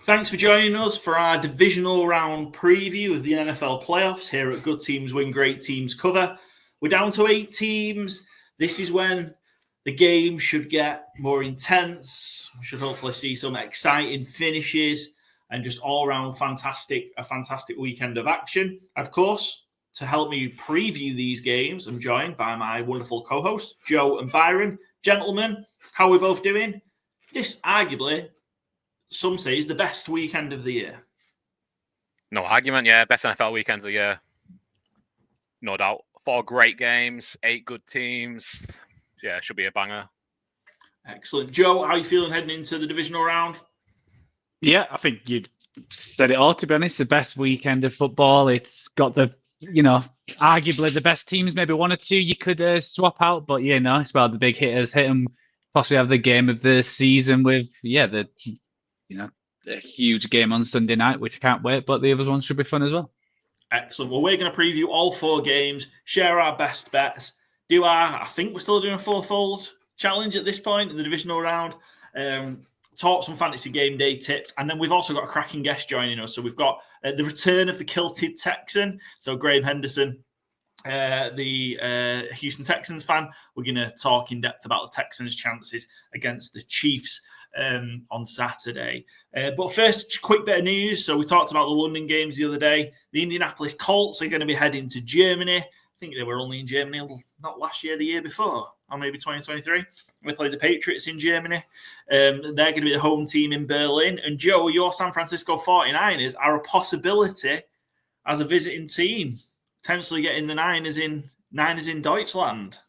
Thanks for joining us for our Divisional Round preview of the NFL playoffs here at Good Teams Win, Great Teams Cover. We're down to 8 teams. This is when the game should get more intense. We should hopefully see some exciting finishes and just all-around a fantastic weekend of action. Of course, to help me preview these games, I'm joined by my wonderful co-hosts, Joe and Byron. Gentlemen, how are we both doing? This arguably, some say, is the best weekend of the year. No argument, yeah. Best NFL weekend of the year. No doubt. 4 great games, 8 good teams. Yeah, should be a banger. Excellent. Joe, how are you feeling heading into the divisional round? Yeah, I think you said it all, to be honest. The best weekend of football. It's got the, arguably the best teams, maybe 1 or 2 you could swap out. But, it's well, the big hitters hit them. Possibly have the game of the season with, the huge game on Sunday night, which I can't wait. But the other ones should be fun as well. Excellent. Well, we're going to preview all 4 games, share our best bets, I think we're still doing a 4-fold challenge at this point in the divisional round, talk some fantasy game day tips, and then we've also got a cracking guest joining us. So we've got the return of the kilted Texan, so Graham Henderson, the Houston Texans fan. We're going to talk in depth about the Texans' chances against the Chiefs on Saturday. But first, quick bit of news. So we talked about the London games the other day. The Indianapolis Colts are going to be heading to Germany. I think they were only in Germany not last year, the year before, or maybe 2023. We played the Patriots in Germany. They're going to be the home team in Berlin. And Joe, your San Francisco 49ers are a possibility as a visiting team, potentially getting the Niners in Deutschland.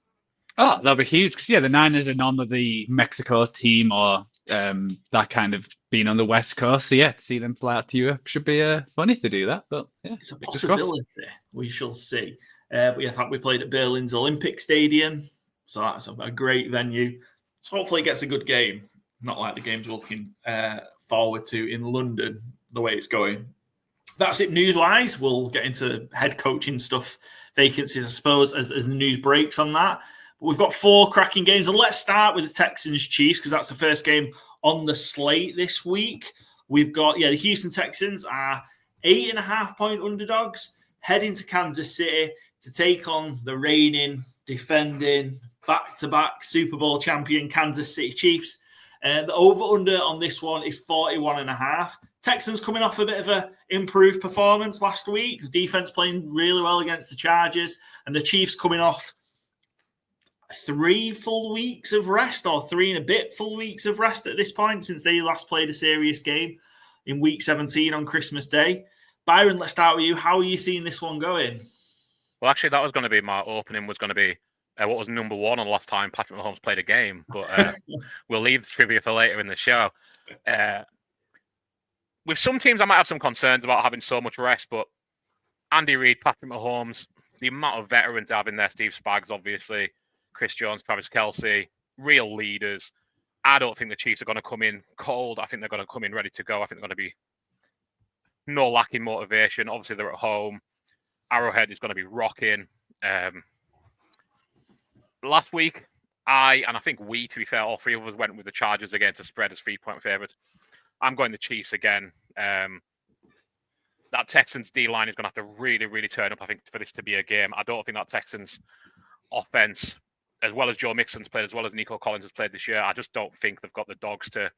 Oh, that'll be huge. Because, the Niners are normally the Mexico team or that kind of being on the West Coast. So, to see them fly out to Europe should be funny to do that. But, it's a possibility. We shall see. But I think we played at Berlin's Olympic Stadium. So that's a great venue. So hopefully it gets a good game. Not like the games we're looking forward to in London, the way it's going. That's it news-wise. We'll get into head coaching stuff, vacancies, I suppose, as the news breaks on that. But we've got 4 cracking games. And let's start with the Texans-Chiefs, because that's the first game on the slate this week. We've got, the Houston Texans are 8.5-point underdogs heading to Kansas City to take on the reigning, defending, back-to-back Super Bowl champion Kansas City Chiefs. The over-under on this one is 41.5. Texans coming off a bit of an improved performance last week. The defense playing really well against the Chargers. And the Chiefs coming off 3 full weeks of rest, or 3 and a bit full weeks of rest at this point, since they last played a serious game in Week 17 on Christmas Day. Byron, let's start with you. How are you seeing this one going? Well, actually, that was going to be my opening, was going to be what was number 1 on the last time Patrick Mahomes played a game. But we'll leave the trivia for later in the show. With some teams, I might have some concerns about having so much rest, but Andy Reid, Patrick Mahomes, the amount of veterans they have in there, Steve Spags, obviously, Chris Jones, Travis Kelce, real leaders. I don't think the Chiefs are going to come in cold. I think they're going to come in ready to go. I think they're going to be no lacking motivation. Obviously, they're at home. Arrowhead is going to be rocking. Last week, I think we, to be fair, all 3 of us went with the Chargers against the spread as 3-point favourites. I'm going the Chiefs again. That Texans D-line is going to have to really, really turn up, I think, for this to be a game. I don't think that Texans offense, as well as Joe Mixon's played, as well as Nico Collins has played this year, I just don't think they've got the dogs to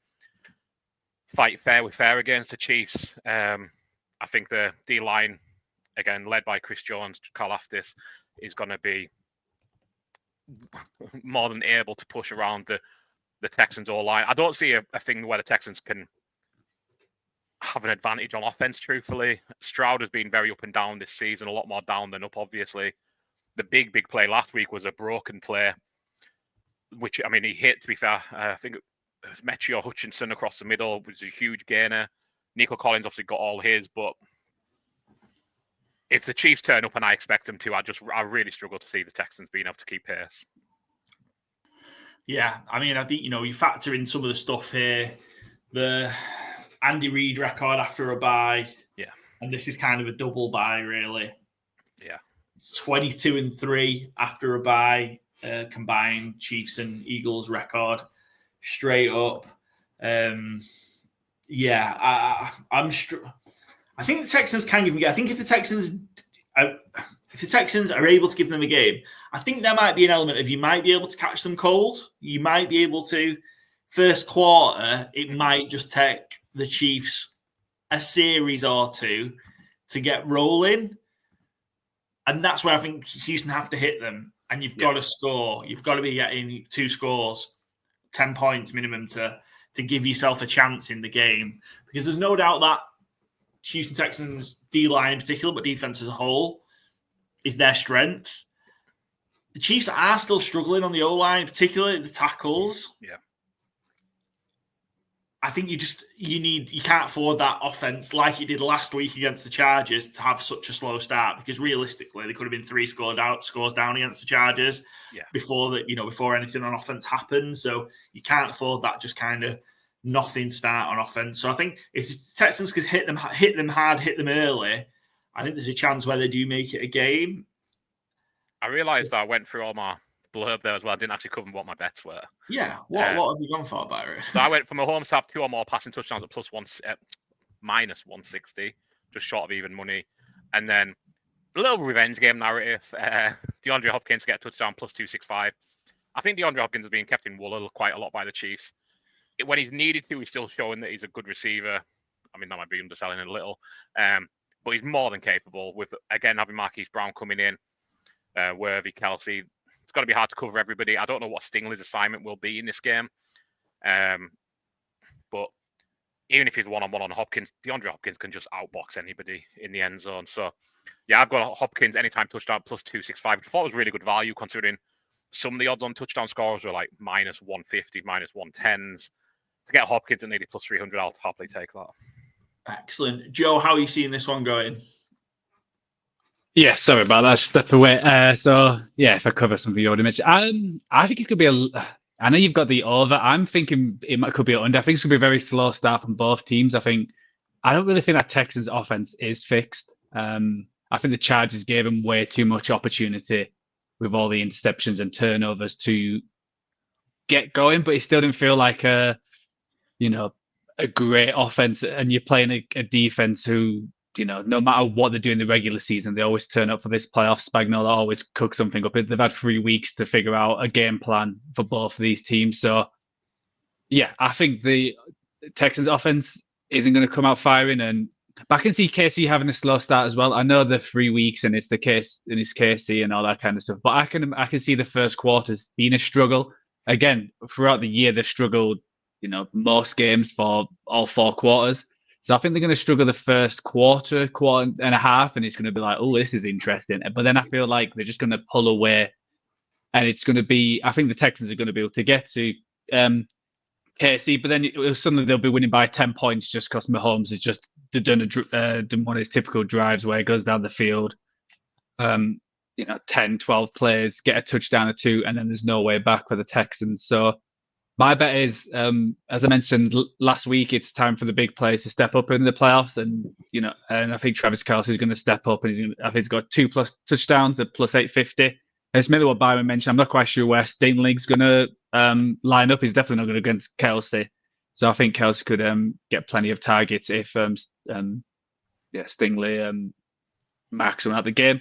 fight fair with fair against the Chiefs. I think the D-line, again, led by Chris Jones, Carl Aftis, is going to be more than able to push around the Texans' O-line. I don't see a thing where the Texans can have an advantage on offense, truthfully. Stroud has been very up and down this season, a lot more down than up, obviously. The big play last week was a broken play, which, I mean, he hit, to be fair. I think it was Metchio Hutchinson across the middle, which was a huge gainer. Nico Collins obviously got all his, but if the Chiefs turn up, and I expect them to, I really struggle to see the Texans being able to keep pace. Yeah, I mean, I think, you factor in some of the stuff here, the Andy Reid record after a bye. Yeah. And this is kind of a double bye, really. Yeah. 22-3 after a bye, combined Chiefs and Eagles record straight up. Yeah, I think the Texans can give them a game. I think if the Texans are able to give them a game, I think there might be an element of you might be able to catch them cold. You might be able to. First quarter, it might just take the Chiefs a series or two to get rolling. And that's where I think Houston have to hit them. And you've got to score. You've got to be getting 2 scores, 10 points minimum to give yourself a chance in the game. Because there's no doubt that Houston Texans D-line in particular, but defense as a whole, is their strength. The Chiefs are still struggling on the O-line, particularly the tackles. Yeah. I think you can't afford that offense like you did last week against the Chargers to have such a slow start, because realistically they could have been 3 scores down against the Chargers before anything on offense happened. So you can't afford that just kind of nothing start on offense. So I think if the Texans could hit them hard, hit them early, I think there's a chance where they do make it a game. I realised I went through all my blurb there as well. I didn't actually cover what my bets were. Yeah. What have you gone for, Byron? So I went from a home stab 2 or more passing touchdowns at minus 160, just short of even money. And then a little revenge game narrative. DeAndre Hopkins get a touchdown plus 265. I think DeAndre Hopkins is being kept in wool quite a lot by the Chiefs. When he's needed to, he's still showing that he's a good receiver. I mean, that might be underselling it a little. But he's more than capable with, again, having Marquise Brown coming in, Worthy, Kelsey. It's got to be hard to cover everybody. I don't know what Stingley's assignment will be in this game. But even if he's one-on-one on Hopkins, DeAndre Hopkins can just outbox anybody in the end zone. So, yeah, I've got Hopkins anytime touchdown plus 265, which I thought was really good value considering some of the odds on touchdown scores were like minus 150, minus 110s. To get Hopkins at nearly plus 300, I'll happily take that. Excellent. Joe, how are you seeing this one going? Yeah, sorry about that. Step away. If I cover something you already mentioned, I think it could be I know you've got the over. I'm thinking could be under. I think it's going to be a very slow start from both teams. I don't really think that Texans offense is fixed. I think the Chargers gave them way too much opportunity with all the interceptions and turnovers to get going, but it still didn't feel like a great offense. And you're playing a defense who, no matter what they do in the regular season, they always turn up for this playoff. Spagnuolo always cooks something up. They've had 3 weeks to figure out a game plan for both of these teams. So, yeah, I think the Texans offense isn't going to come out firing. But I can see KC having a slow start as well. I know the 3 weeks and it's the case and it's KC and all that kind of stuff. But I can see the first quarters being a struggle. Again, throughout the year, they've struggled, most games for all 4 quarters. So I think they're going to struggle the first quarter and a half, and it's going to be like, oh, this is interesting. But then I feel like they're just going to pull away, and it's going to be, I think the Texans are going to be able to get to KC, but then suddenly they'll be winning by 10 points just because Mahomes has just done one of his typical drives where he goes down the field, 10, 12 plays, get a touchdown or 2, and then there's no way back for the Texans. So my bet is, as I mentioned last week, it's time for the big players to step up in the playoffs, and and I think Travis Kelce is going to step up, and I think he's got 2+ touchdowns at plus 850. And it's maybe what Byron mentioned. I'm not quite sure where Stingley's going to line up. He's definitely not going to go against Kelce, so I think Kelce could get plenty of targets if Stingley marks him out the game.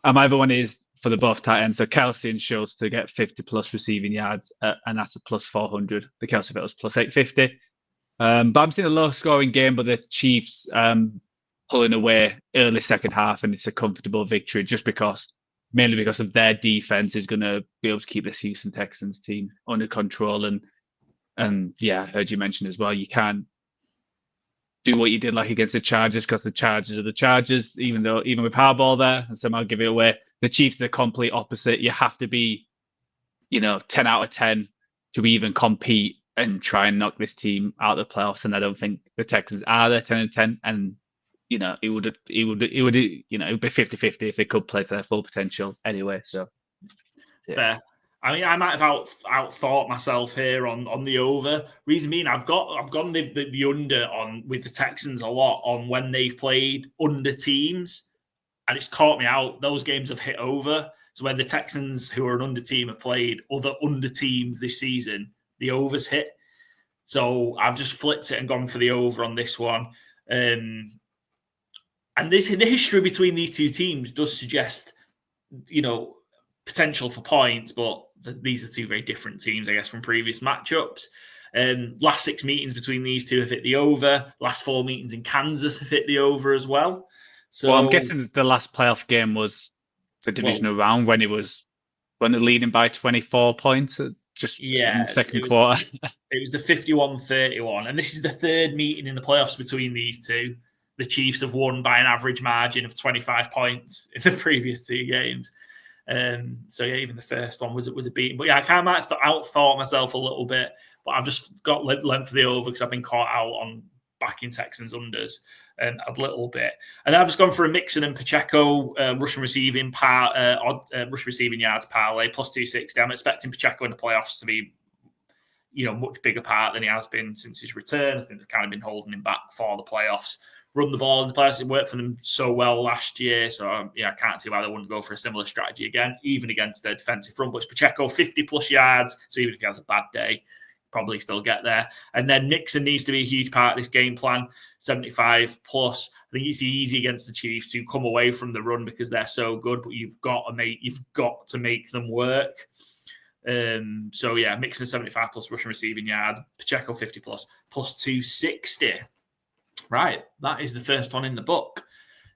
And my other one is for the both tight ends. So Kelce and Schultz to get 50+ receiving yards, and that's a plus 400. The Kelce bet was plus 850. But I'm seeing a low scoring game, but the Chiefs pulling away early second half, and it's a comfortable victory mainly because of their defense is going to be able to keep this Houston Texans team under control. And yeah, I heard you mention as well, you can't do what you did like against the Chargers because the Chargers are the Chargers, even with Harbaugh there, and somehow give it away. The Chiefs are the complete opposite. You have to be, 10 out of 10 to even compete and try and knock this team out of the playoffs. And I don't think the Texans are there 10 and 10. And it would be 50-50 if they could play to their full potential anyway. So yeah. Fair. I mean, I might have outthought myself here on the over. Reason being, I've gone the under on with the Texans a lot on when they've played under teams. And it's caught me out. Those games have hit over. So when the Texans, who are an under team, have played other under teams this season, the overs hit. So I've just flipped it and gone for the over on this one. And the history between these two teams does suggest, potential for points, but these are two very different teams, I guess, from previous matchups. Last 6 meetings between these two have hit the over. Last 4 meetings in Kansas have hit the over as well. So I'm guessing the last playoff game was the divisional round when they're leading by 24 points in the second quarter. It was the 51-31, and this is the third meeting in the playoffs between these two. The Chiefs have won by an average margin of 25 points in the previous 2 games. Even the first one was a beating. But I kind of might have outthought myself a little bit, but I've just got length for the over because I've been caught out on backing Texans unders a little bit. And I've just gone for a Mixon and Pacheco rushing receiving yards parlay plus 260. I'm expecting Pacheco in the playoffs to be, much bigger part than he has been since his return. I think they've kind of been holding him back for the playoffs. Run the ball in the playoffs. It worked for them so well last year. So, I can't see why they wouldn't go for a similar strategy again, even against their defensive front. But it's Pacheco, 50-plus yards. So even if he has a bad day, probably still get there. And then Mixon needs to be a huge part of this game plan, 75-plus. I think it's easy against the Chiefs to come away from the run because they're so good, but you've got to make them work. Mixon 75-plus rushing receiving yards. Pacheco 50-plus, plus 260. Right, that is the first one in the book.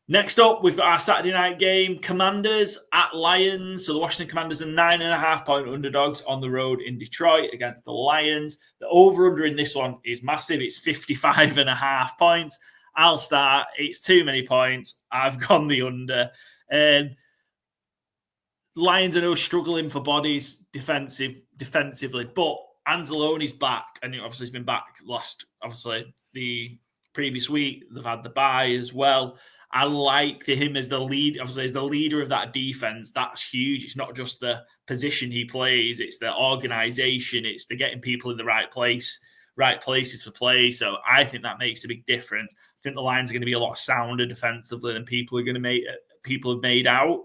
Next up, we've got our Saturday night game, Commanders at Lions. So the Washington Commanders are 9.5-point underdogs on the road in Detroit against the Lions. The over-under in this one is massive. It's 55.5 points. I'll start. It's too many points. I've gone the under. Lions are struggling for bodies defensively, but Anzalone's back, and obviously he's been back the previous week. They've had the bye as well. I like him as the lead, obviously as the leader of that defense. That's huge. It's not just the position he plays; it's the organization. It's the getting people in the right places for play. So I think that makes a big difference. I think the Lions are going to be a lot sounder defensively than people have made out.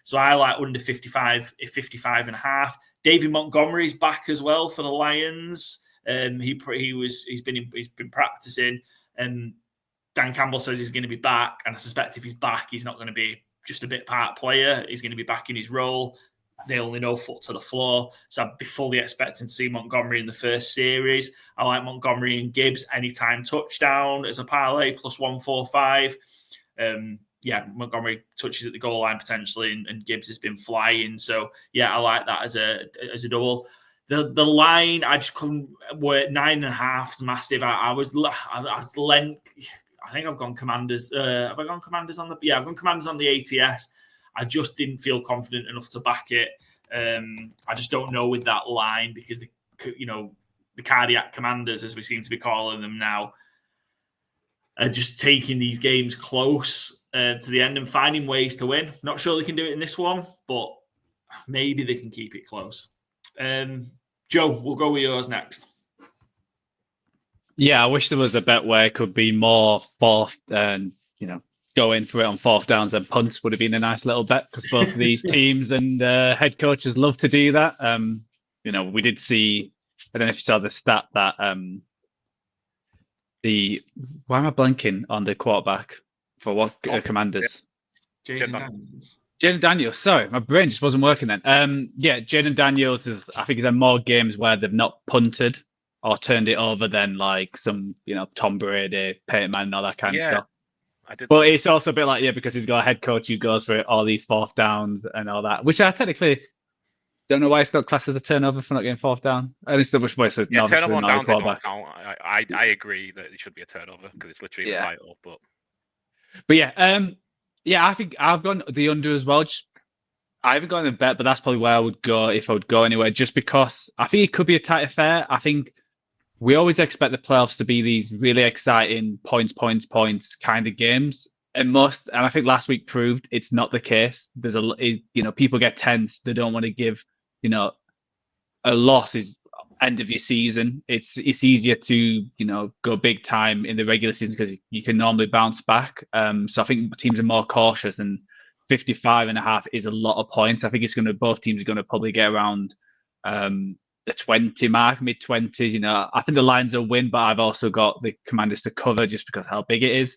So I like under 55.5. David Montgomery's back as well for the Lions. He's been practicing, and Dan Campbell says he's going to be back. And I suspect if he's back, he's not going to be just a bit part player. He's going to be back in his role. They only know foot to the floor. So I'd be fully expecting to see Montgomery in the first series. I like Montgomery and Gibbs anytime touchdown as a parlay plus 145. Montgomery touches at the goal line potentially, and Gibbs has been flying. So I like that as a double. The line, I just couldn't work. 9.5 is massive. I think I've gone Commanders. Have I gone Commanders on the? Yeah, I've gone Commanders on the ATS. I just didn't feel confident enough to back it. I just don't know with that line because the cardiac Commanders, as we seem to be calling them now, are just taking these games close to the end and finding ways to win. Not sure they can do it in this one, but maybe they can keep it close. Joe, we'll go with yours next. Yeah, I wish there was a bet where it could be more fourth and, go in for it on fourth downs and punts would have been a nice little bet because both of these teams and head coaches love to do that. We did see, I don't know if you saw the stat that why am I blanking on the quarterback for what Commanders? Jaden Daniels. Sorry, my brain just wasn't working then. Jaden Daniels I think he's had more games where they've not punted or turned it over than like some, Tom Brady, Peyton Manning, all that kind of stuff. But it's also a bit like, because he's got a head coach who goes for all these fourth downs and all that, which I technically don't know why it's not classed as a turnover for not getting fourth down. At least which way so turnover on downs don't count. I agree that it should be a turnover because it's literally the title. But I think I've gone the under as well. I haven't gone a bet, but that's probably where I would go if I would go anywhere, just because I think it could be a tight affair. I think we always expect the playoffs to be these really exciting points kind of games. And I think last week proved it's not the case. There's people get tense. They don't want to give, a loss is end of your season. It's easier to, go big time in the regular season because you can normally bounce back. So I think teams are more cautious, and 55.5 is a lot of points. I think both teams are going to probably get around the 20 mark, mid-20s. You know, I think the Lions will win, but I've also got the Commanders to cover just because how big it is.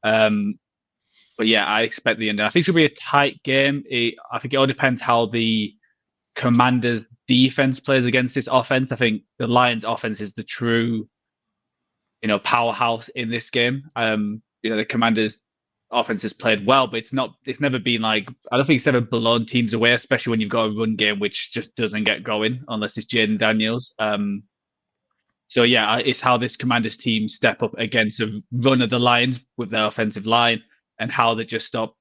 But yeah, I expect the under. I think it's going to be a tight game. I think it all depends how the Commanders' defense plays against this offense. I think the Lions' offense is the true, powerhouse in this game. The Commanders' offense has played well, but it's never been like, I don't think it's ever blown teams away, especially when you've got a run game which just doesn't get going unless it's Jaden Daniels. So yeah, it's how this Commanders team step up against a run of the Lions with their offensive line, and how they just stop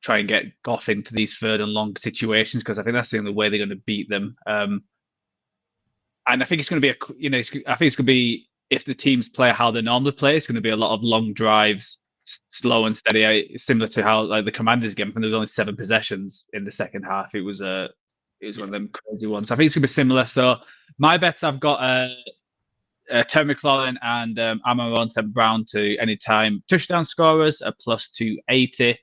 try and get Goff into these third and long situations, because I think that's the only way they're going to beat them. And I think it's going to be I think it's going to be, if the teams play how they normally play, it's going to be a lot of long drives, slow and steady, similar to how like the Commanders game. When there was only 7 possessions in the second half, it was one of them crazy ones. So I think it's going to be similar. So my bets, I've got Terry McLaurin and Amon St. Brown to anytime touchdown scorers at plus 280.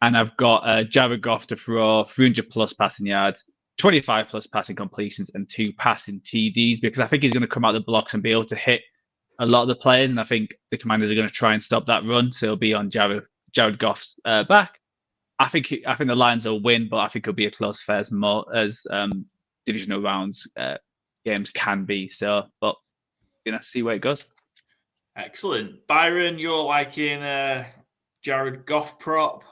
And I've got Jared Goff to throw 300 plus passing yards, 25 plus passing completions, and 2 passing TDs, because I think he's going to come out the blocks and be able to hit a lot of the players. And I think the Commanders are going to try and stop that run. So it'll be on Jared Goff's back. I think the Lions will win, but I think it'll be a close affair as divisional rounds games can be. So, but see where it goes. Excellent. Byron, you're liking Jared Goff prop?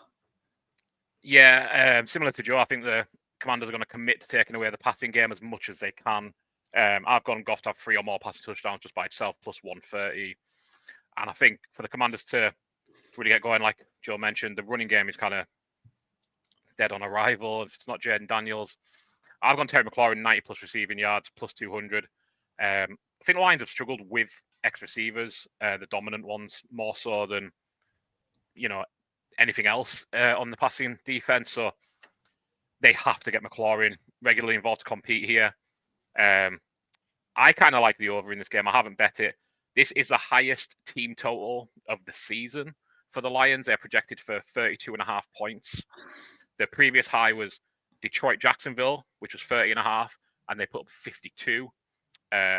Yeah, similar to Joe, I think the Commanders are going to commit to taking away the passing game as much as they can. I've gone Goff to have 3 or more passing touchdowns just by itself, plus 130. And I think for the Commanders to really get going, like Joe mentioned, the running game is kind of dead on arrival. If it's not Jaden Daniels, I've gone Terry McLaurin, 90 plus receiving yards, plus 200. I think the Lions have struggled with ex-receivers, the dominant ones, more so than, anything else on the passing defense. So they have to get McLaurin regularly involved to compete here. I kind of like the over in this game. I haven't bet it. This is the highest team total of the season for the Lions. They're projected for 32.5 points. The previous high was Detroit-Jacksonville, which was 30.5, and they put up 52.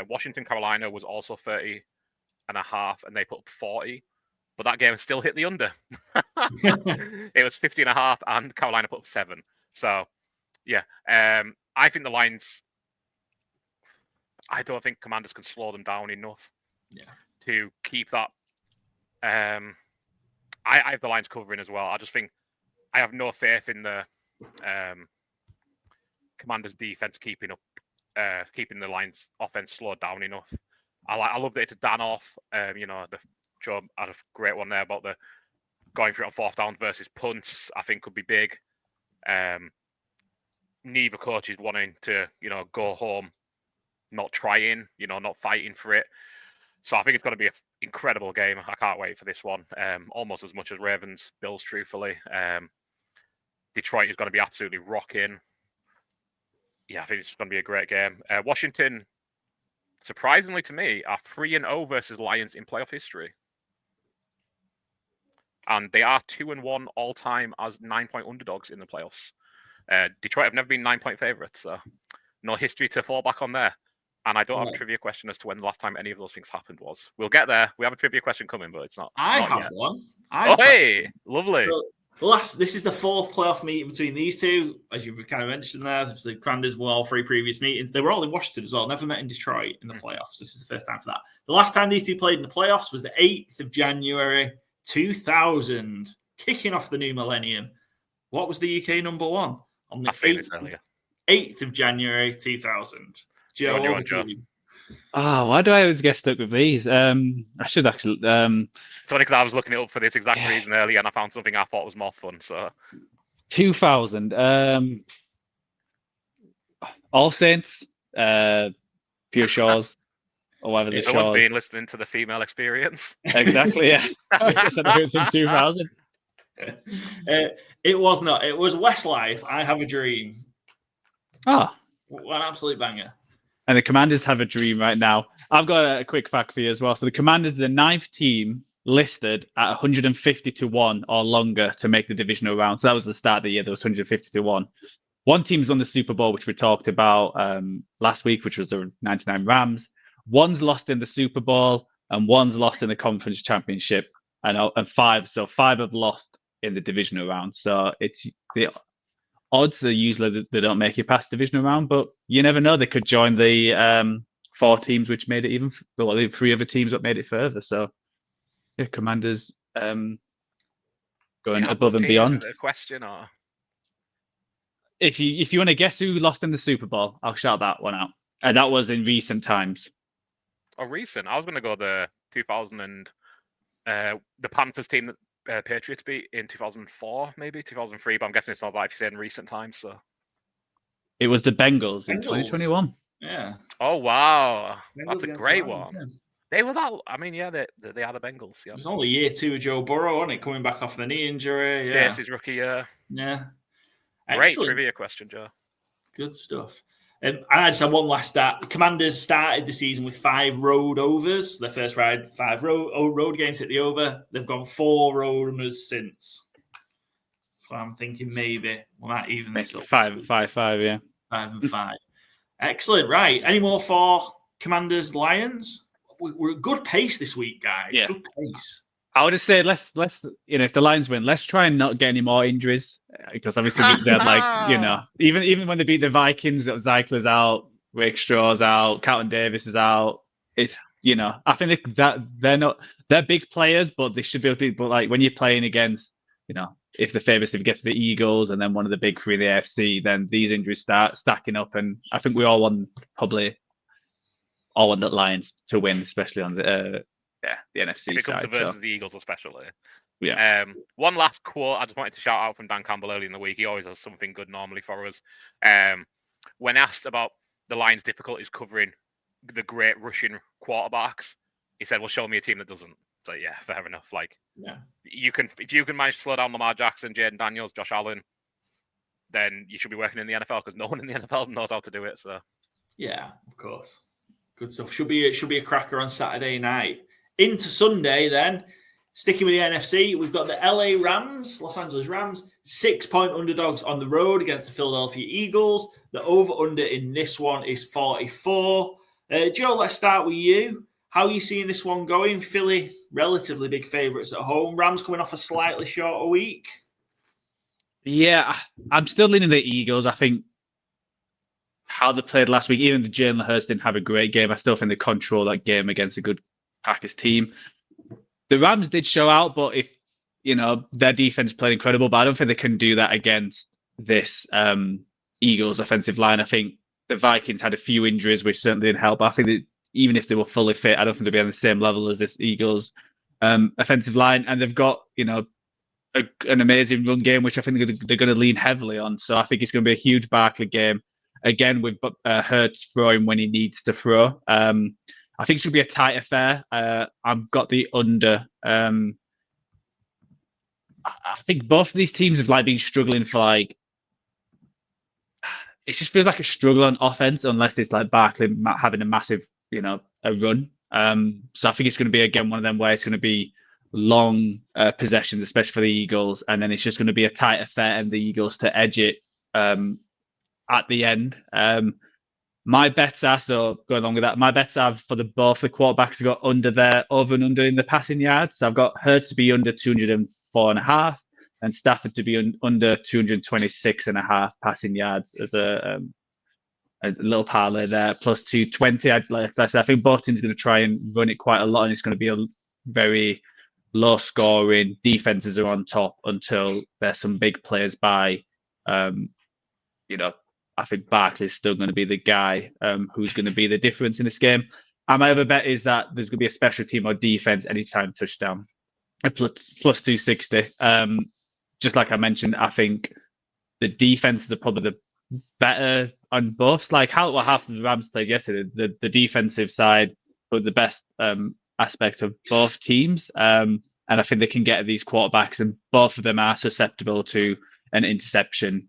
Washington-Carolina was also 30.5, and they put up 40. But that game still hit the under. It was 50.5, and Carolina put up 7. So, yeah, I think the Lions. I don't think Commanders can slow them down enough to keep that. I have the Lions covering as well. I just think I have no faith in the Commanders' defense keeping the Lions' offense slowed down enough. I love that it's a Dan-off. The Joe had a great one there about the going for it on 4th down versus punts. I think could be big. Neither coach is wanting to, go home, not trying, not fighting for it. So I think it's going to be an incredible game. I can't wait for this one. Almost as much as Ravens, Bills, truthfully. Detroit is going to be absolutely rocking. Yeah, I think it's going to be a great game. Washington, surprisingly to me, are 3-0 versus Lions in playoff history. And they are 2-1 all-time as 9-point underdogs in the playoffs. Detroit have never been 9-point favorites, so no history to fall back on there. And I don't have a trivia question as to when the last time any of those things happened was. We'll get there. We have a trivia question coming, but it's not. I not have yet. one. Hey, lovely. So this is the 4th playoff meeting between these two, as you kind of mentioned there. The Commanders won all 3 previous meetings. They were all in Washington as well. Never met in Detroit in the playoffs. This is the first time for that. The last time these two played in the playoffs was the 8th of January, 2000, kicking off the new millennium. What was the UK number 1 on the 8th of January 2000? Joe, over to you. Oh, why do I always get stuck with these? I should actually. It's only because I was looking it up for this exact reason earlier, and I found something I thought was more fun. So 2000. All Saints, Pure Shores, or whatever the someone's Shores. been listening to the female experience. Exactly, yeah. It's in 2000. It was not. It was Westlife. I Have a Dream. Oh, an absolute banger. And the Commanders have a dream right now. I've got a quick fact for you as well. So the Commanders are the 9th team listed at 150 to 1 or longer to make the divisional round. So that was the start of the year. There was 150 to 1. one team's won the Super Bowl, which we talked about last week, which was the 99 Rams. One's lost in the Super Bowl, and one's lost in the conference championship, and five have lost in the divisional round. So it's the odds are usually that they don't make it past divisional round, but you never know. They could join the 4 teams which made it even. Well, the 3 other teams that made it further. So yeah, Commanders going above and beyond. Is it a question or? If you want to guess who lost in the Super Bowl, I'll shout that one out. And that was in recent times. Oh, recent. I was going to go the 2000 and the Panthers team that Patriots beat in 2004, maybe 2003. But I'm guessing it's not that if you say in recent times. So it was the Bengals in 2021. Yeah. Oh wow, Bengals that's a against great the Lions, one. yeah. They were that. I mean, yeah, they are the Bengals. Yeah. It was only year 2 of Joe Burrow, wasn't it? Coming back off the knee injury. Yeah. Casey's rookie year. Yeah. Great Excellent. trivia question, Joe. Good stuff. I just had one last stat. The Commanders started the season with 5 road overs. Their first 5 road games hit the over. They've gone 4 road runners since. So I'm thinking maybe we might even this up. 5, yeah. 5 and 5. Excellent. Right. Any more for Commanders Lions? We're at good pace this week, guys. Yeah. Good pace. I would have said let's if the Lions win, let's try and not get any more injuries, because obviously they're like, even when they beat the Vikings, that Zeigler's out, Wakestraw's out, Carlton Davis is out. It's I think that they're big players, but they should be able to. But like when you're playing against, if the favourites get to the Eagles and then one of the big 3 in the AFC, then these injuries start stacking up, and I think we all want the Lions to win, especially on the NFC if it comes side. to versus the Eagles, especially. Yeah. One last quote I just wanted to shout out from Dan Campbell early in the week. He always has something good normally for us. When asked about the Lions' difficulties covering the great rushing quarterbacks, he said, "Well, show me a team that doesn't." So yeah, fair enough. If you can manage to slow down Lamar Jackson, Jaden Daniels, Josh Allen, then you should be working in the NFL, because no one in the NFL knows how to do it. So yeah, of course, good stuff. Should be a cracker on Saturday night. Into Sunday, then, sticking with the NFC, we've got the LA Rams, Los Angeles Rams, 6-point underdogs on the road against the Philadelphia Eagles. The over-under in this one is 44. Joe, let's start with you. How are you seeing this one going? Philly, relatively big favourites at home. Rams coming off a slightly shorter week. Yeah, I'm still leaning the Eagles. I think how they played last week, even the Jalen Hurts didn't have a great game. I still think they control that game against a good Packers team. The Rams did show out, but if their defense played incredible, but I don't think they can do that against this Eagles offensive line. I think the Vikings had a few injuries, which certainly didn't help. I think that even if they were fully fit, I don't think they'd be on the same level as this Eagles offensive line, and they've got an amazing run game, which I think they're going to lean heavily on. So I think it's going to be a huge Barkley game again, with Hurts throwing when he needs to throw. I think it's going to be a tight affair. I've got the under. I think both of these teams have been struggling for it just feels like a struggle on offense, unless it's like Barkley having a massive, a run. So I think it's going to be again one of them where it's going to be long possessions, especially for the Eagles, and then it's just going to be a tight affair and the Eagles to edge it at the end. My bets are, so going along with that, my bets are for both the quarterbacks have got over and under in the passing yards. So I've got Hurts to be under 204.5 and Stafford to be under 226.5 passing yards as a little parlay there, plus 220. I think both teams are going to try and run it quite a lot, and it's going to be a very low scoring. Defenses are on top until there's some big players by. I think Barkley's still going to be the guy who's going to be the difference in this game. And my other bet is that there's going to be a special team or defense anytime touchdown, plus 260. Just like I mentioned, I think the defenses are probably the better on both. Like what half of the Rams played yesterday, the defensive side was the best aspect of both teams. And I think they can get at these quarterbacks, and both of them are susceptible to an interception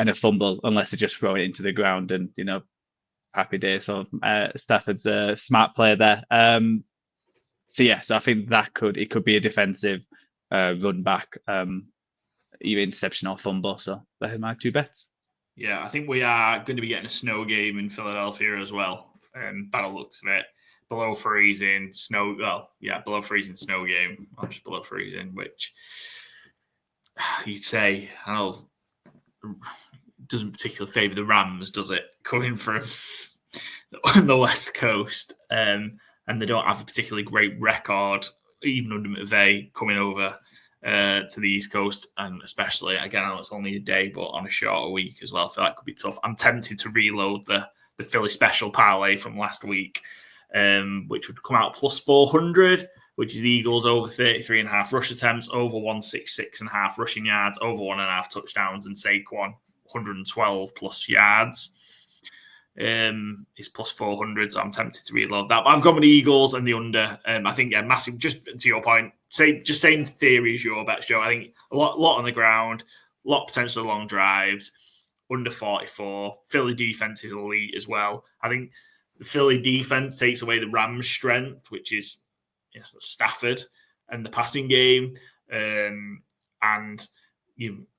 and a fumble unless they just throw it into the ground, and happy days. So Stafford's a smart player there. So I think it could be a defensive run back, either interception or fumble. So those are my 2 bets. Yeah, I think we are going to be getting a snow game in Philadelphia as well. By the looks of it, below freezing snow. Well, yeah, below freezing snow game, or just below freezing, which you'd say, I know, doesn't particularly favour the Rams, does it? Coming from the West Coast, and they don't have a particularly great record, even under McVay, coming over to the East Coast, and especially, again, I know it's only a day, but on a shorter week as well. I feel that could be tough. I'm tempted to reload the Philly special parlay from last week, which would come out plus 400, which is the Eagles over 33.5 rush attempts, over 166.5 rushing yards, over 1.5 touchdowns, and Saquon 112 plus yards. Is plus 400, so I'm tempted to reload that. But I've gone with the Eagles and the under. I think, massive, just to your point, same theory as your bets, Joe. I think a lot on the ground, a lot potentially long drives, under 44. Philly defense is elite as well. I think the Philly defense takes away the Rams' strength, which is Stafford and the passing game. And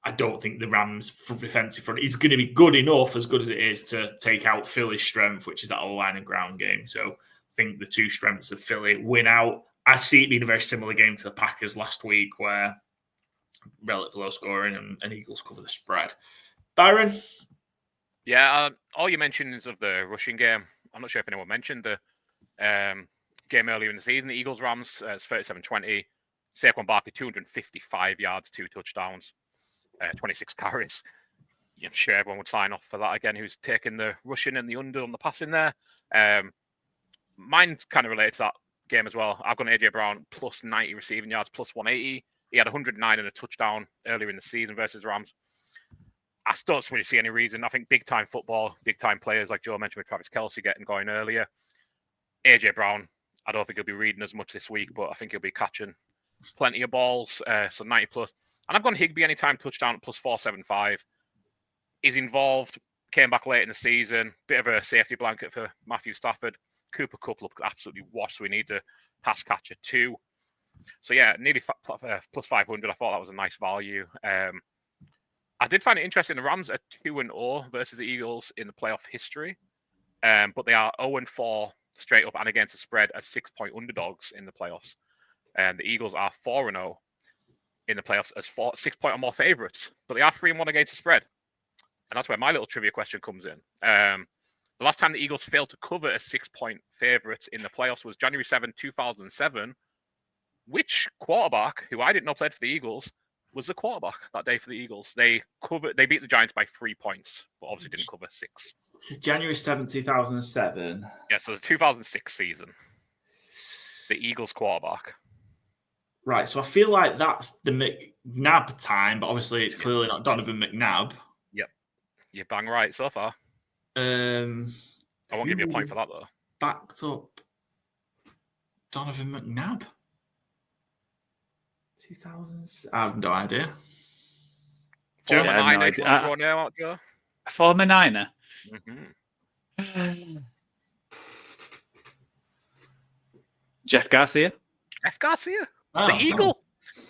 I don't think the Rams' defensive front is going to be good enough, as good as it is, to take out Philly's strength, which is that O-line and ground game. So I think the two strengths of Philly win out. I see it being a very similar game to the Packers last week, where relatively low scoring and Eagles cover the spread. Byron? Yeah, all you mentioned is of the rushing game. I'm not sure if anyone mentioned the game earlier in the season. The Eagles-Rams, it's 37-20. Saquon Barkley, 255 yards, 2 touchdowns, 26 carries. I'm sure everyone would sign off for that again, who's taking the rushing and the under on the passing there. Mine's kind of related to that game as well. I've got A.J. Brown plus 90 receiving yards, plus 180. He had 109 and a touchdown earlier in the season versus Rams. I still don't really see any reason. I think big-time football, big-time players, like Joe mentioned with Travis Kelce getting going earlier. A.J. Brown, I don't think he'll be reading as much this week, but I think he'll be catching plenty of balls, so 90 plus. And I've gone Higbee anytime touchdown at plus 475. He's involved, came back late in the season, bit of a safety blanket for Matthew Stafford. Cooper Kupp looked absolutely washed, so we need to pass catcher too. So yeah, nearly plus 500. I thought that was a nice value. I did find it interesting. The Rams are 2-0 versus the Eagles in the playoff history, but they are 0-4 straight up and against the spread as 6-point underdogs in the playoffs. And the Eagles are 4-0 in the playoffs as 6-point or more favorites, but they are 3-1 against the spread. And that's where my little trivia question comes in. The last time the Eagles failed to cover as 6-point favorites in the playoffs was January 7, 2007. Which quarterback, who I didn't know played for the Eagles, was the quarterback that day for the Eagles? They beat the Giants by 3 points, but obviously didn't cover 6. This is January 7, 2007. Yeah, so the 2006 season. The Eagles quarterback. Right, so I feel like that's the McNabb time, but obviously it's clearly not Donovan McNabb. Yep. You're bang right so far. I won't give you a point for that, though. Backed up Donovan McNabb? 2000. I have no idea. Former Yeah, I have no Niner. idea. Former Niner? Mm-hmm. Jeff Garcia? Jeff Garcia? Oh, the Eagle? nice.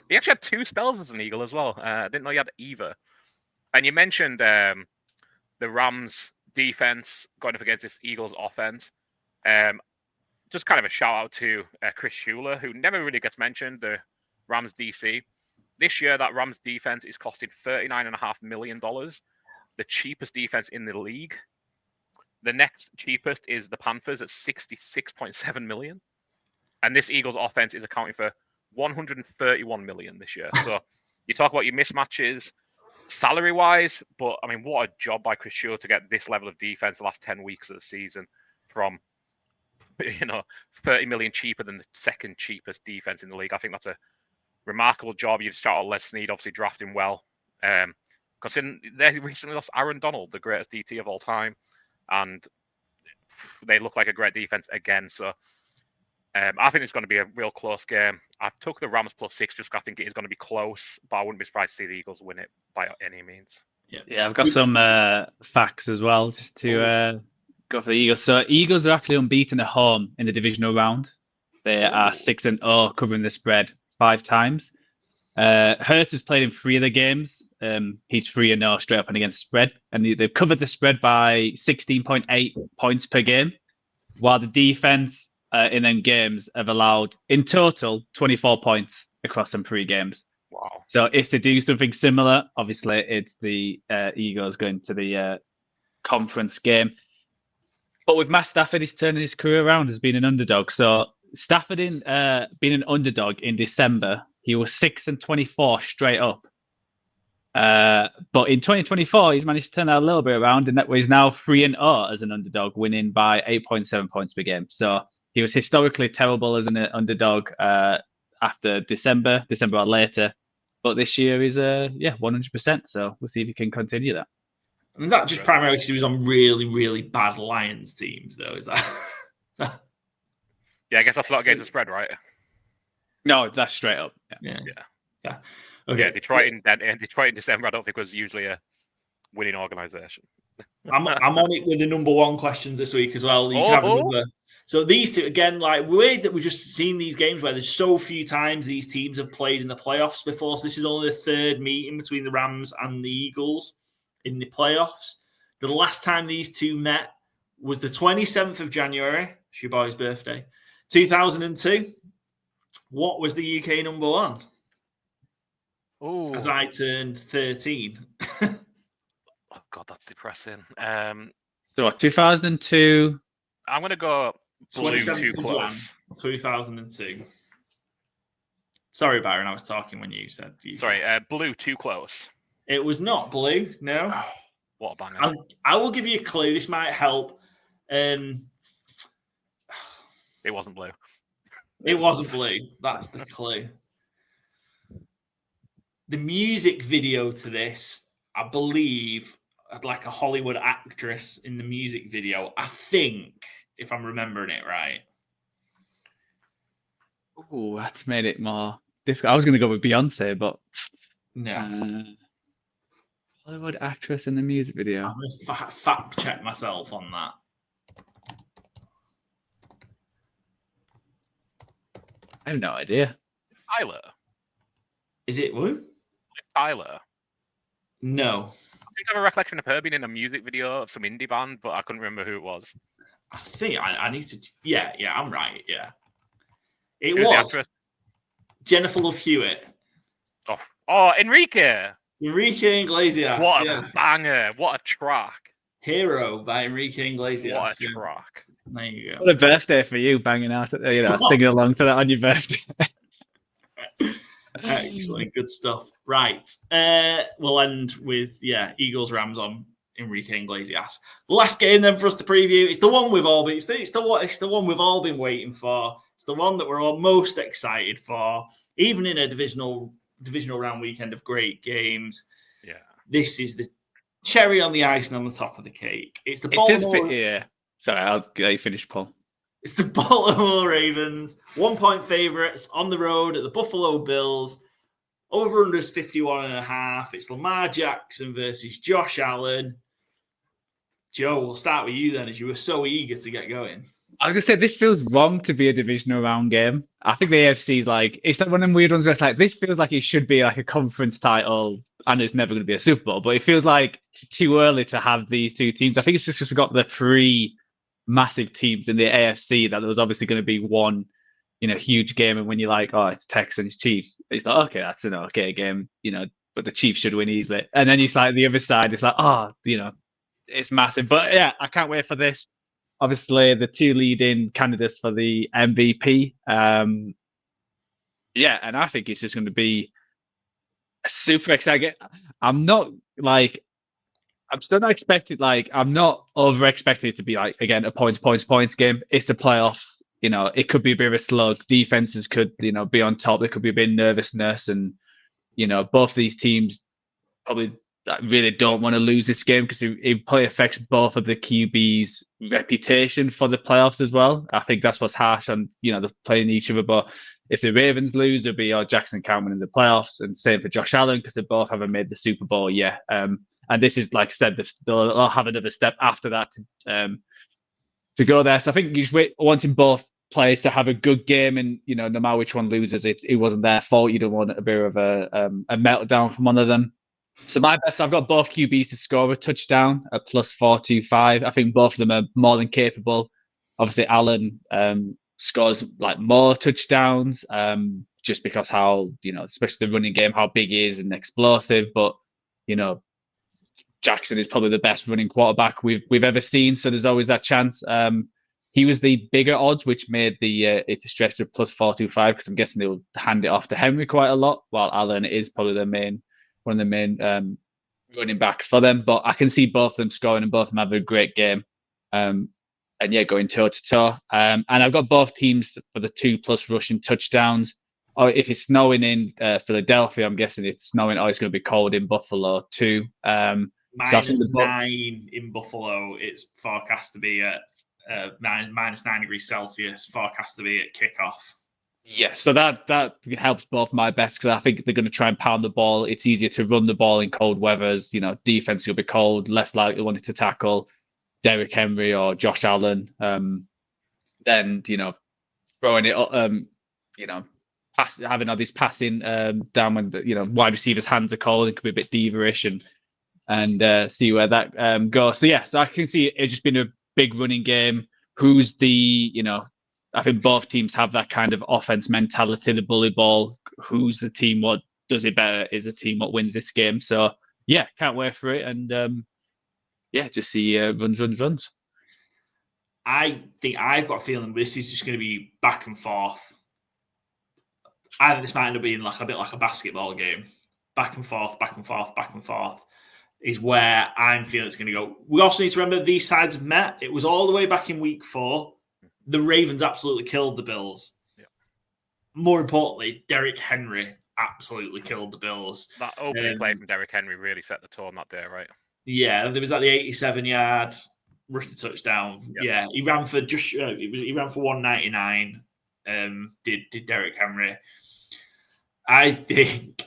He actually had 2 spells as an Eagle as well. I didn't know he had either. And you mentioned the Rams defense going up against this Eagles offense. Just kind of a shout out to Chris Schuler, who never really gets mentioned, the Rams DC. This year, that Rams defense is costing $39.5 million, the cheapest defense in the league. The next cheapest is the Panthers at $66.7 million. And this Eagles offense is accounting for $131 million this year. So you talk about your mismatches salary-wise, but I mean, what a job by Chris Schuler to get this level of defense the last 10 weeks of the season from, 30 million cheaper than the second cheapest defense in the league. I think that's a remarkable job. You start with Les Snead, obviously drafting well. Considering they recently lost Aaron Donald, the greatest DT of all time, and they look like a great defense again. So I think it's going to be a real close game. I took the Rams plus 6 just because I think it is going to be close, but I wouldn't be surprised to see the Eagles win it by any means. Yeah, I've got some facts as well, just to go for the Eagles. So Eagles are actually unbeaten at home in the divisional round. They are 6-0 covering the spread 5 times. Hurts has played in 3 of the games he's 3-0 straight up and against the spread, and they've covered the spread by 16.8 points per game, while the defense in them games have allowed in total 24 points across them 3 games. Wow. So if they do something similar, obviously it's the Eagles going to the conference game. But with Matt Stafford, he's turning his career around as being an underdog. So Stafford being an underdog in December, he was 6-24 straight up. But in 2024, he's managed to turn that a little bit around, and that he's now 3-0 as an underdog, winning by 8.7 points per game. So he was historically terrible as an underdog after December or later. But this year is 100%. So we'll see if he can continue that. And that just primarily because he was on really, really bad Lions teams, though, is that? Yeah, I guess that's a lot against the spread, right? No, that's straight up. Yeah. Okay. Yeah, Detroit in December, I don't think was usually a winning organization. I'm on it with the number one questions this week as well. You can have another. So these two, again, like weird that we've just seen these games where there's so few times these teams have played in the playoffs before. So this is only the third meeting between the Rams and the Eagles in the playoffs. The last time these two met was the 27th of January, it's your boy's birthday, 2002. What was the UK number one? Oh, as I turned 13. Oh God, that's depressing. So 2002. I'm gonna go blue too close. 2002. Sorry, Byron, I was talking when you said. Sorry, blue too close. It was not blue. No. What a banger! I will give you a clue. This might help. It wasn't blue. It wasn't blue. That's the clue. The music video to this, I believe, like a Hollywood actress in the music video, I think, if I'm remembering it right. Oh, that's made it more difficult. I was going to go with Beyonce, but no. Hollywood actress in the music video. I'm going to fact check myself on that. I have no idea. Tyler. Is it who? Tyler. No. I think I have a recollection of her being in a music video of some indie band, but I couldn't remember who it was. I think I need to. Yeah, I'm right. Yeah. It was Jennifer Love Hewitt. Oh, Enrique Iglesias. What a banger. What a track. Hero by Enrique Iglesias. What a track. There you go. What a birthday for you, banging out, singing along to that on your birthday. Excellent, good stuff. Right, we'll end with Eagles Rams on Enrique Iglesias. The last game then for us to preview. It's the one we've all been. It's the one we've all been waiting for. It's the one that we're all most excited for. Even in a divisional round weekend of great games, this is the cherry on the icing on the top of the cake. It's the Baltimore. Sorry, I'll let you finish, Paul. It's the Baltimore Ravens, 1-point favorites on the road at the Buffalo Bills. Over-under is 51.5. It's Lamar Jackson versus Josh Allen. Joe, we'll start with you then, as you were so eager to get going. I was going to say, this feels wrong to be a divisional round game. I think the AFC is like, it's like one of them weird ones where it's like, this feels like it should be like a conference title, and it's never going to be a Super Bowl, but it feels like too early to have these two teams. I think it's just because we've got the three massive teams in the AFC that there was obviously going to be one, huge game. And when you're like, oh, it's Texans, Chiefs, it's like, okay, that's an okay game, but the Chiefs should win easily. And then it's like the other side, it's like, oh, it's massive. But yeah, I can't wait for this. Obviously, the two leading candidates for the MVP. And I think it's just going to be super exciting. I'm still not expected, I'm not over expected to be again, a points game. It's the playoffs. It could be a bit of a slug. Defenses could, be on top. There could be a bit of nervousness. And, both these teams probably really don't want to lose this game because it probably affects both of the QB's reputation for the playoffs as well. I think that's what's harsh on, they're playing each other. But if the Ravens lose, it'll be Jackson can't win in the playoffs. And same for Josh Allen because they both haven't made the Super Bowl yet. And this is, like I said, they'll have another step after that to go there. So I think you're just wanting both players to have a good game, and no matter which one loses, it wasn't their fault. You don't want a bit of a meltdown from one of them. So my best, I've got both QBs to score a touchdown at plus 425. I think both of them are more than capable. Obviously, Allen scores like more touchdowns, just because how, especially the running game, how big he is and explosive. But, Jackson is probably the best running quarterback we've ever seen. So there's always that chance. He was the bigger odds, which made the it a stretch to plus 425 because I'm guessing they'll hand it off to Henry quite a lot, while Allen is probably one of the main running backs for them. But I can see both of them scoring and both of them having a great game. And yeah, going toe to toe. And I've got both teams for the 2+ rushing touchdowns. Or if it's snowing in Philadelphia, I'm guessing it's snowing. Or it's going to be cold in Buffalo too. -9 in Buffalo. It's forecast to be at -9 degrees Celsius. Forecast to be at kickoff. Yeah, so that helps both my bets because I think they're going to try and pound the ball. It's easier to run the ball in cold weathers. Defense will be cold, less likely wanting to tackle Derrick Henry or Josh Allen. Then throwing it, having all this passing down when wide receivers' hands are cold, it could be a bit diva-ish and see where that goes. So yeah, so I can see it just been a big running game. Who's I think both teams have that kind of offense mentality, the bully ball. Who's the team? What does it better? Is a team what wins this game? So yeah, can't wait for it. And just see runs. I think I've got a feeling this is just going to be back and forth. I think this might end up being like a bit like a basketball game. Back and forth, back and forth, back and forth is where I'm feeling it's going to go. We also need to remember these sides have met. It was all the way back in week 4. The Ravens absolutely killed the Bills. Yeah. More importantly, Derrick Henry absolutely killed the Bills. That opening play from Derrick Henry really set the tone that day, right? Yeah, there was the 87-yard rushing touchdown. Yeah, he ran for he ran for 199. Did Derrick Henry? I think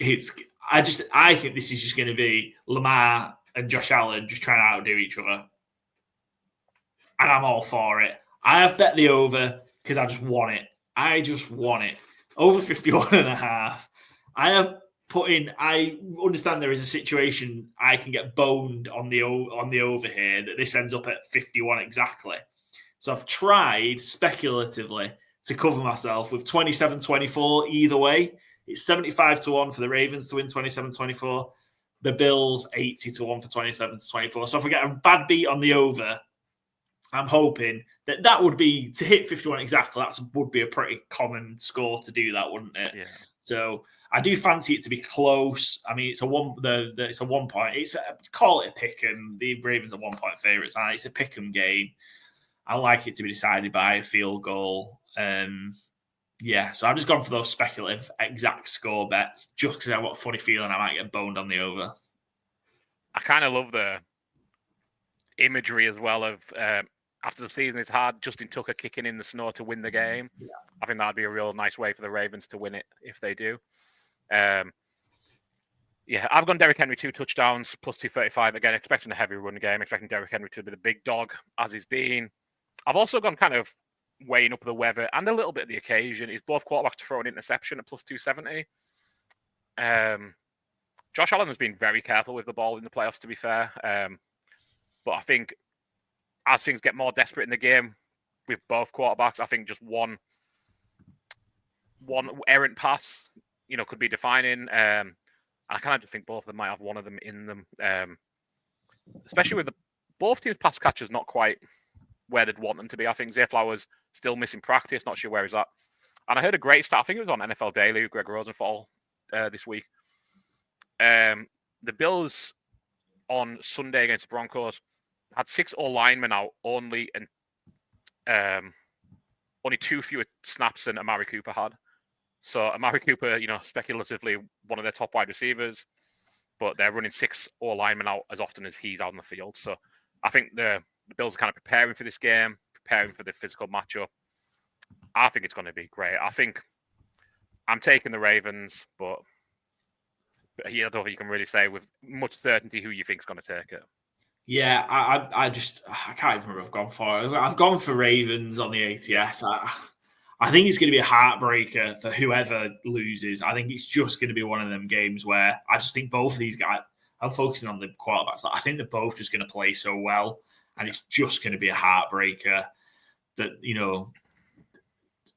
I think this is just going to be Lamar and Josh Allen just trying to outdo each other, and I'm all for it. I have bet the over because I just want it. I just want it. Over 51.5. I have put in. I understand there is a situation I can get boned on the over here that this ends up at 51 exactly. So I've tried speculatively to cover myself with 27-24 either way. It's 75-1 for the Ravens to win 27-24. The Bills 80-1 for 27-24. So if I get a bad beat on the over, I'm hoping that would be to hit 51 exactly. That would be a pretty common score to do that, wouldn't it? Yeah. So I do fancy it to be close. I mean, it's a 1 point. Call it a pick'em. The Ravens are 1 point favorites. It's a pick'em game. I like it to be decided by a field goal. So I've just gone for those speculative exact score bets just because I've got a funny feeling I might get boned on the over. I kind of love the imagery as well of after the season is hard, Justin Tucker kicking in the snow to win the game. Yeah. I think that'd be a real nice way for the Ravens to win it if they do. I've gone Derrick Henry 2 touchdowns plus 235. Again, expecting a heavy run game, expecting Derrick Henry to be the big dog as he's been. I've also gone kind of weighing up the weather and a little bit of the occasion. Is both quarterbacks to throw an interception at plus 270. Josh Allen has been very careful with the ball in the playoffs, to be fair. But I think as things get more desperate in the game with both quarterbacks, I think just one errant pass, could be defining. And I kind of just think both of them might have one of them in them. Especially with both teams' pass catchers not quite where they'd want them to be. I think Zay Flowers still missing practice, not sure where he's at. And I heard a great stat, I think it was on NFL Daily, Greg Rosenthal this week. The Bills on Sunday against the Broncos had 6 O-linemen out only 2 fewer snaps than Amari Cooper had. So Amari Cooper, speculatively one of their top wide receivers, but they're running 6 O-linemen out as often as he's out on the field. So I think the Bills are kind of preparing for this game, preparing for the physical matchup. I think it's going to be great. I think I'm taking the Ravens, but I don't think you can really say with much certainty who you think is going to take it. Yeah, I can't even remember what I've gone for. I've gone for Ravens on the ATS. I think it's going to be a heartbreaker for whoever loses. I think it's just going to be one of them games where I just think both of these guys I'm focusing on the quarterbacks. I think they're both just going to play so well, and it's just going to be a heartbreaker that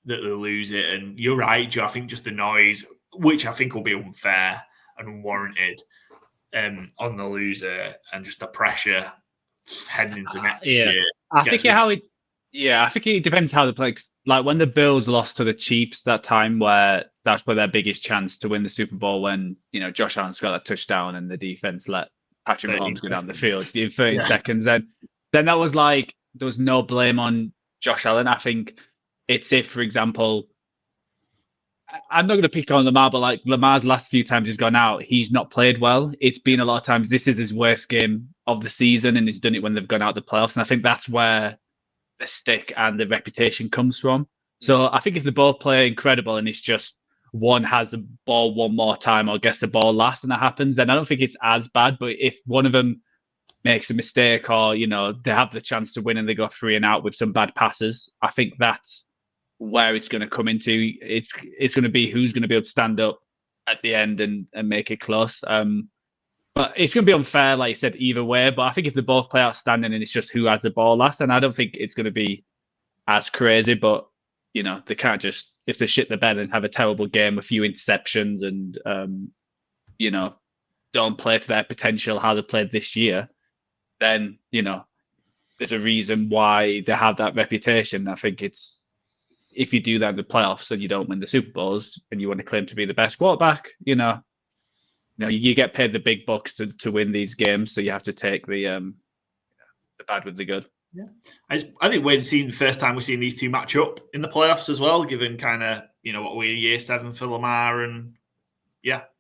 that they'll lose it. And you're right, Joe. I think just the noise, which I think will be unfair and unwarranted, on the loser, and just the pressure heading into next year. I think it depends how they play. Like when the Bills lost to the Chiefs that time, where that's their biggest chance to win the Super Bowl, when Josh Allen got that touchdown and the defense let Patrick Mahomes go down the field in 30 seconds. Then that was like there was no blame on Josh Allen. I think it's if, for example, I'm not going to pick on Lamar, but like Lamar's last few times he's gone out, he's not played well. It's been a lot of times this is his worst game of the season, and he's done it when they've gone out the playoffs. And I think that's where the stick and the reputation comes from. So I think if they both play incredible and it's just one has the ball one more time or gets the ball last and that happens, then I don't think it's as bad. But if one of them makes a mistake or, they have the chance to win and they go 3 and out with some bad passes, I think that's where it's going to come into. It's going to be who's going to be able to stand up at the end and make it close. But it's going to be unfair, like you said, either way. But I think if they both play outstanding and it's just who has the ball last, and I don't think it's going to be as crazy. But they can't just, if they shit the bed and have a terrible game, a few interceptions, and don't play to their potential how they played this year, then there's a reason why they have that reputation. I think it's, if you do that in the playoffs and you don't win the Super Bowls and you want to claim to be the best quarterback, you get paid the big bucks to win these games, so you have to take the bad with the good. Yeah, I think we've seen the first time we've seen these two match up in the playoffs as well, given kind of what we're year 7 for Lamar and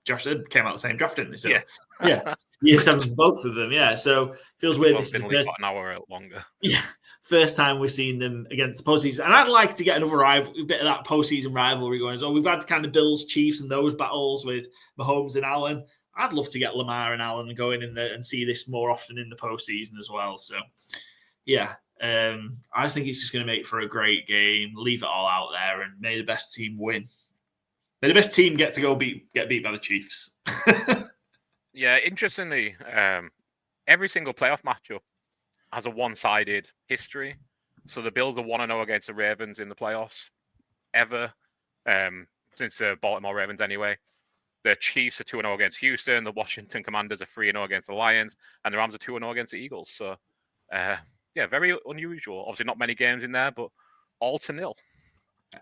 Josh came out the same draft, didn't they? So, year 7 for both of them. Yeah, so feels weird. This is the first, an hour longer. Yeah, first time we're seeing them against the postseason, and I'd like to get another bit of that postseason rivalry going. So we've had kind of Bills, Chiefs, and those battles with Mahomes and Allen. I'd love to get Lamar and Allen going in there and see this more often in the postseason as well. So, I just think it's just going to make for a great game. Leave it all out there and may the best team win. May the best team get beat by the Chiefs. Yeah, interestingly, every single playoff matchup has a one-sided history. So the Bills are 1-0 against the Ravens in the playoffs ever, since the Baltimore Ravens anyway. The Chiefs are 2-0 against Houston. The Washington Commanders are 3-0 against the Lions, and the Rams are 2-0 against the Eagles. So, very unusual. Obviously, not many games in there, but all to nil.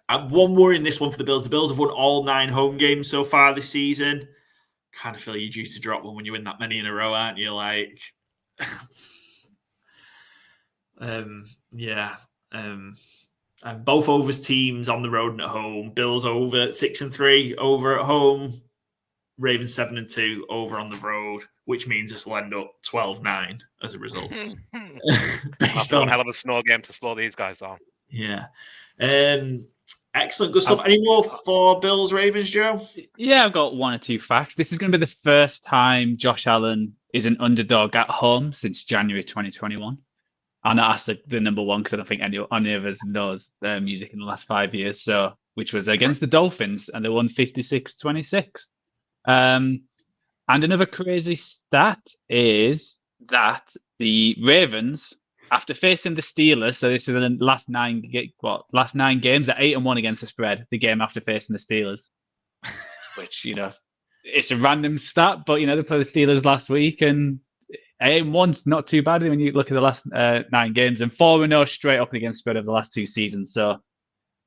One more in this one for the Bills. The Bills have won all 9 home games so far this season. Kind of feel you're due to drop one when you win that many in a row, aren't you? Like, and both overs teams on the road and at home. Bills over 6-3 over at home. Ravens 7-2 over on the road, which means this will end up 12-9 as a result. That's one hell of a snow game to slow these guys down. Yeah. Excellent. Good stuff. Any more for Bills Ravens, Joe? Yeah, I've got 1 or 2 facts. This is going to be the first time Josh Allen is an underdog at home since January 2021. And I asked the number one because I don't think any of us knows their music in the last 5 years. So, which was against the Dolphins, and they won 56-26. And another crazy stat is that the Ravens, after facing the Steelers, so this is the last 9 games, are 8-1 against the spread. The game after facing the Steelers, which it's a random stat, but they played the Steelers last week, and 8-1's not too bad when you look at the last 9 games, and 4-0 straight up against spread over the last 2 seasons. So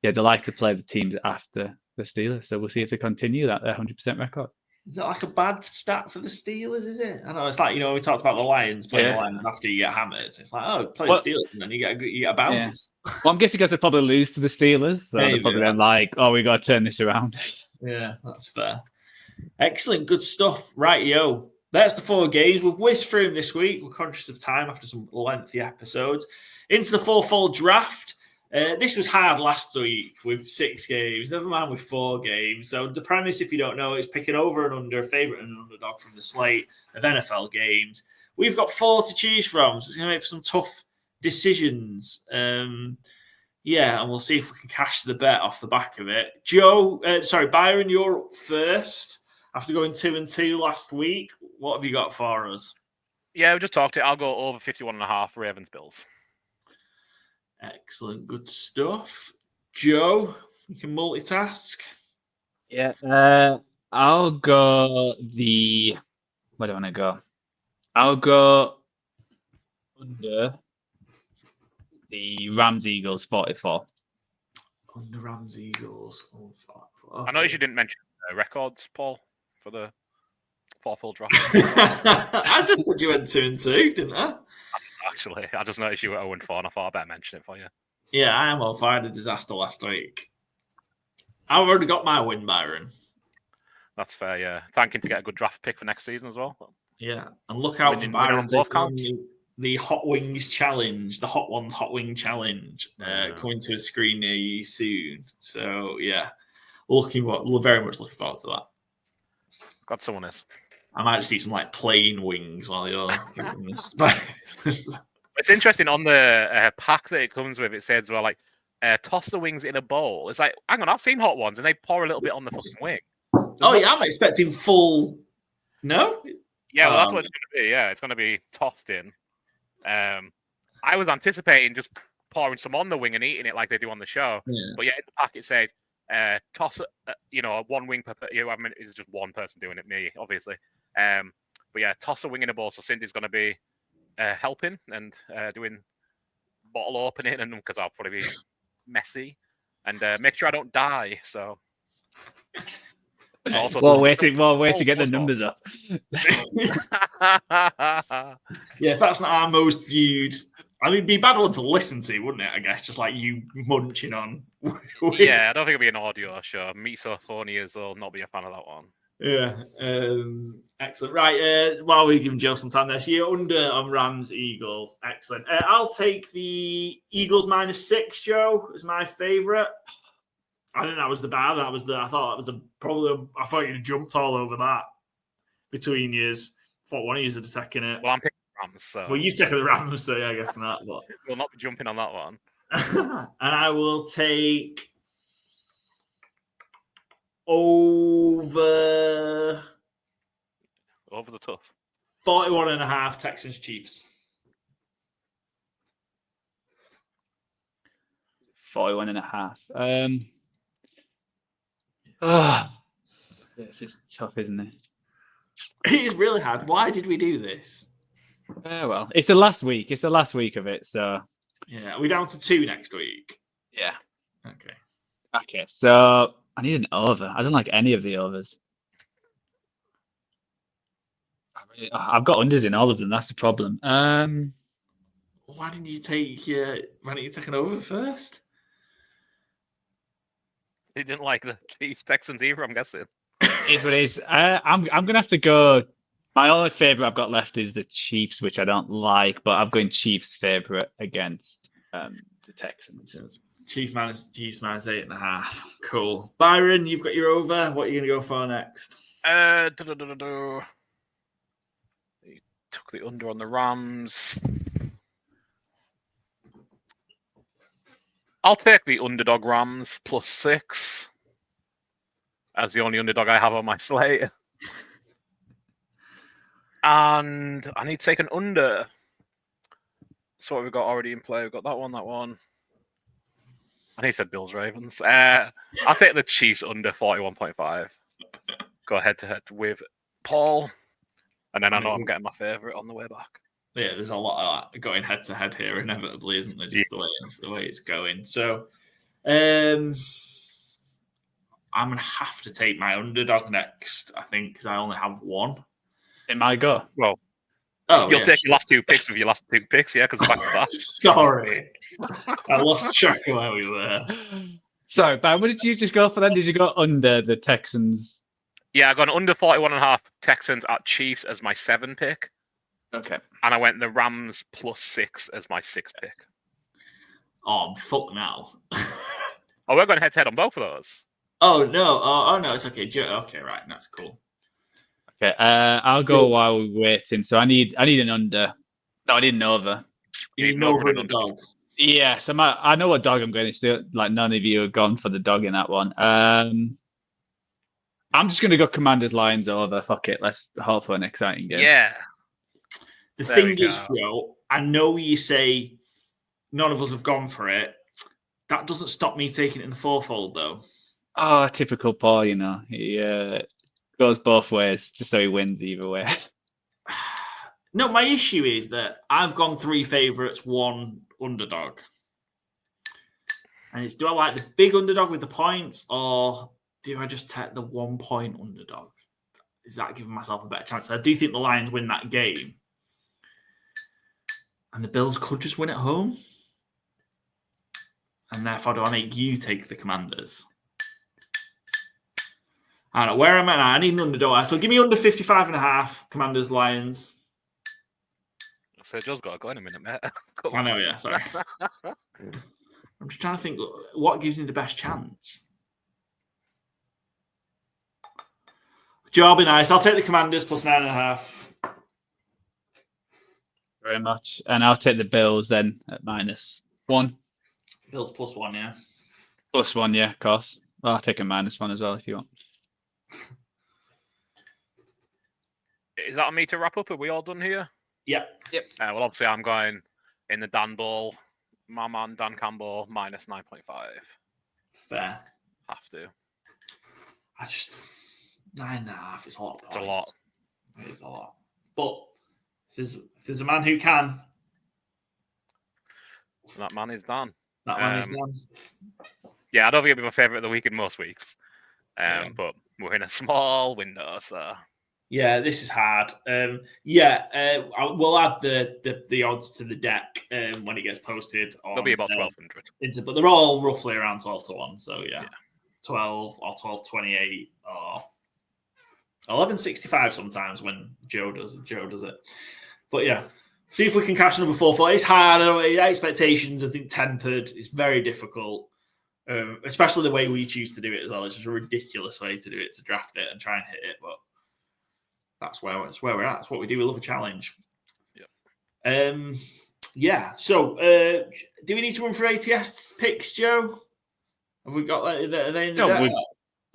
they like to play the teams after the Steelers. So we'll see if they continue that 100% record. Is it like a bad stat for the Steelers, is it? I know, it's like, we talked about the Lions playing the Lions after you get hammered. It's like, play the Steelers and then you get a bounce. Yeah. Well, I'm guessing because they probably lose to the Steelers. So they're probably then like, we got to turn this around. Yeah, that's fair. Excellent. Good stuff. Right, yo. That's the 4 games. We've whizzed through them this week. We're conscious of time after some lengthy episodes. Into the 4-fold draft. This was hard last week with 6 games, never mind with 4 games. So the premise, if you don't know, is picking over and under, favourite and underdog from the slate of NFL games. We've got 4 to choose from, so it's going to make for some tough decisions. And we'll see if we can cash the bet off the back of it. Byron, you're up first. After going 2-2 last week, what have you got for us? Yeah, we just talked it. I'll go over 51.5 Ravens Bills. Excellent, good stuff. Joe, you can multitask. Yeah, I'll go the. Where do I want to go? I'll go under the Rams Eagles 44. Under Rams Eagles. I noticed you didn't mention records, Paul, for the 4 full draft. I just said you went 2-2, didn't I? Actually, I just noticed you were 0-4, and I thought I better mention it for you. Yeah, I am on fire. A disaster last week. I've already got my win, Byron. That's fair, yeah. Thanking to get a good draft pick for next season as well. Yeah, and look out for Byron taking the Hot Wings Challenge, the Hot Ones Hot Wing Challenge, coming to a screen near you soon. So, yeah, very much looking forward to that. Glad someone is. I might just eat some like plain wings while you're doing this. It's interesting on the pack that it comes with. It says, well, like, toss the wings in a bowl. It's like, hang on, I've seen Hot Ones, and they pour a little bit on the fucking wing. I'm expecting full. No? Yeah, well, that's what it's going to be. Yeah, it's going to be tossed in. I was anticipating just pouring some on the wing and eating it like they do on the show. Yeah. But yeah, in the pack it says, toss, one wing per. I mean, it's just one person doing it, me, obviously. But yeah, toss a wing in a bowl. So Cindy's going to be helping and doing bottle opening, and because I'll probably be messy and make sure I don't die. So. More way to get the numbers up. Yeah, if that's not our most viewed, I mean, it'd be a bad one to listen to, wouldn't it? I guess just like you munching on. Yeah, I don't think it'll be an audio show. Misophonia will not be a fan of that one. Yeah, excellent. Right, while we're giving Joe some time there, so you're under on Rams Eagles. Excellent. I'll take the Eagles -6. Joe is my favorite. I think that was the bad. I thought that was I thought you'd jumped all over that between years. I thought one of you had taken it. Well, I'm picking the Rams. So. Well, you've taken the Rams, so yeah, I guess not. But we'll not be jumping on that one. And I will take over the tough 41.5 Texans Chiefs. 41.5. This is tough, isn't it? It is really hard. Why did we do this? Well, it's the last week. It's the last week of it, so yeah. Are we down to 2 next week? Yeah. Okay. So I need an over. I don't like any of the overs. I've got unders in all of them. That's the problem. Why didn't you take an over first? He didn't like the Chiefs Texans either, I'm guessing. It is. I'm gonna have to go. My only favorite I've got left is the Chiefs, which I don't like, but I'm going Chiefs favorite against the Texans. Chiefs -8.5. Cool. Byron, you've got your over. What are you gonna go for next? He took the under on the Rams. I'll take the underdog Rams +6 as the only underdog I have on my slate. And I need to take an under. So what we've got already in play. We've got that one. I think he said Bills Ravens. I'll take the Chiefs under 41.5. Go head to head with Paul. And then I know I'm getting my favourite on the way back. Yeah, there's a lot of that going head to head here, inevitably, isn't there? Just the way it's going. So, I'm gonna have to take my underdog next, I think, because I only have one. It might go. Well, you'll take your last 2 picks with your last 2 picks, yeah, because back to back. Sorry, I lost track of where we were. Sorry, but what did you just go for then? Did you go under the Texans? Yeah, I got an under 41.5 Texans at Chiefs as my 7 pick. Okay. And I went the Rams +6 as my 6 pick. Oh, fuck now. We're going head to head on both of those. Oh, no. Oh, no, it's okay. Okay, right. That's cool. Okay, I'll go while we're waiting. So I need an under. No, I need an over. You need an over and a dog. Yeah, so I know what dog I'm going to do. Like, none of you have gone for the dog in that one. I'm just going to go Commanders Lions over. Fuck it. Let's hope for an exciting game. Yeah. The There thing we is, go. Joe, I know you say none of us have gone for it. That doesn't stop me taking it in the fourfold, though. Oh, typical Paul, He goes both ways, just so he wins either way. No, my issue is that I've gone 3 favourites, 1 underdog. And it's, do I like the big underdog with the points, or do I just take the 1 point underdog? Is that giving myself a better chance? I do think the Lions win that game. And the Bills could just win at home. And therefore, do I make you take the Commanders? I don't know where I'm at now. I need an underdog. So give me under 55.5, Commanders, Lions. So Joe's got to go in a minute, mate. I know, yeah, sorry. I'm just trying to think what gives me the best chance. Joe, I'll be nice. I'll take the Commanders plus 9.5. Very much. And I'll take the Bills then at -1. Bills plus 1, yeah. +1, yeah, of course. Well, I'll take a -1 as well if you want. Is that on me to wrap up? Are we all done here? Yep. Well, obviously, I'm going in the Dan Ball. My man, Dan Campbell, -9.5. Fair. Have to. I just 9.5 is a lot. It's a lot. It is a lot. But if there's a man who can, That man is Dan. that man is done. Yeah, I don't think it'll be my favourite of the week in most weeks. Yeah. But we're in a small window, so Yeah, this is hard. We'll add the odds to the deck when it gets posted. they'll be about 1,200. But they're all roughly around 12 to 1. So yeah. 12 or 12.28 or 11.65 sometimes when Joe does it. But yeah, see if we can catch another 4-4. It's hard. Expectations, I think, tempered. It's very difficult, especially the way we choose to do it as well. It's just a ridiculous way to do it, to draft it and try and hit it. But that's where we're at. That's what we do. We love a challenge. Yeah. So, do we need to run for ATS picks, Joe? Have we got that? Are they in the deck?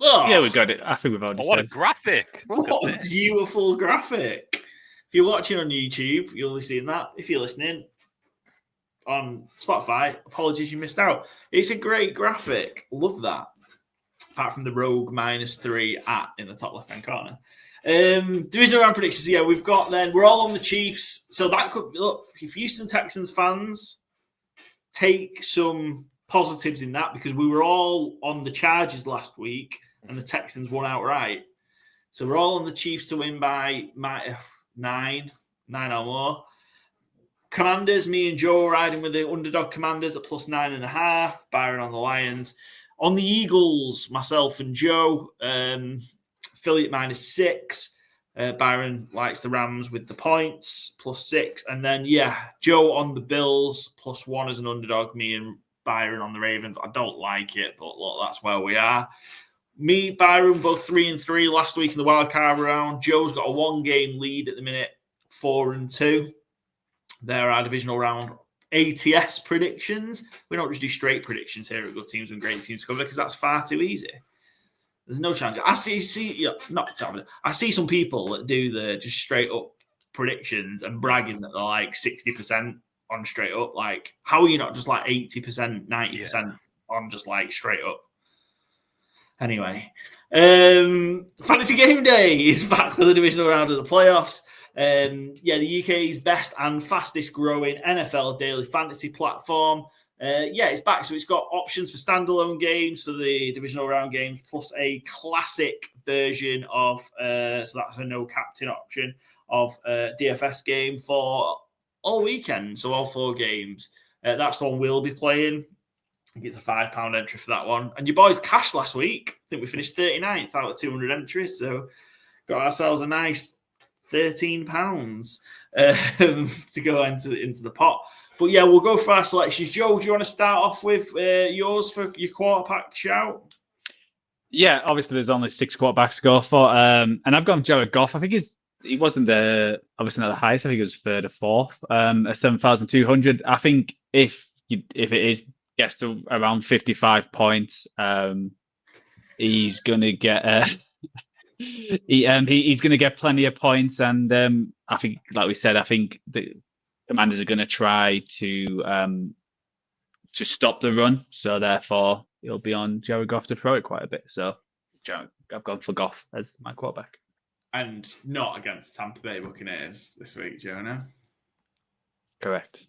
Yeah, we've got it. I think we've already what said. a graphic. What a beautiful graphic. If you're watching on YouTube, you'll be seeing that. If you're listening on Spotify, apologies you missed out. It's a great graphic. Love that. Apart from the rogue -3 in the top left-hand corner. Divisional round predictions. Yeah, we've got then. We're all on the Chiefs. So that could look, if Houston Texans fans take some positives in that, because we were all on the Chargers last week and the Texans won outright. So we're all on the Chiefs to win by 9 or more. Commanders, me and Joe riding with the underdog Commanders at plus 9.5. Byron on the Lions. On the Eagles, myself and Joe, Philly at -6. Byron likes the Rams with the points, +6. And then, Joe on the Bills, +1 as an underdog. Me and Byron on the Ravens. I don't like it, but look, that's where we are. Me, Byron, both 3-3 last week in the wildcard round. Joe's got a 1-game lead at the minute, 4-2. There are divisional round ATS predictions. We don't just do straight predictions here at Good Teams and Great Teams Cover, because that's far too easy. There's no chance. I see some people that do the just straight up predictions and bragging that they're like 60% on straight up. Like, how are you not just like 80%, 90% on just like straight up? Anyway, Fantasy Gameday is back for the divisional round of the playoffs. The UK's best and fastest growing NFL daily fantasy platform. It's back. So it's got options for standalone games, so the divisional round games, plus a classic version of, so that's a no captain option of DFS game for all weekend. So all 4 games. That's the one we'll be playing. I think it's a £5 entry for that one. And your boys cashed last week. I think we finished 39th out of 200 entries. So got ourselves a nice £13 to go into the pot. But yeah, we'll go for our selections. Joe, do you want to start off with yours for your quarterback shout? Yeah, obviously there's only 6 quarterbacks to go for. And I've gone Jared Goff. I think he wasn't obviously not the highest. I think it was 3rd or 4th at 7,200. I think if it gets to around 55 points, he's going to get He's going to get plenty of points, and I think, like we said, I think the Commanders are going to try to stop the run. So therefore, it'll be on Jared Goff to throw it quite a bit. So I've gone for Goff as my quarterback. And not against Tampa Bay Buccaneers this week, Jonah. Correct.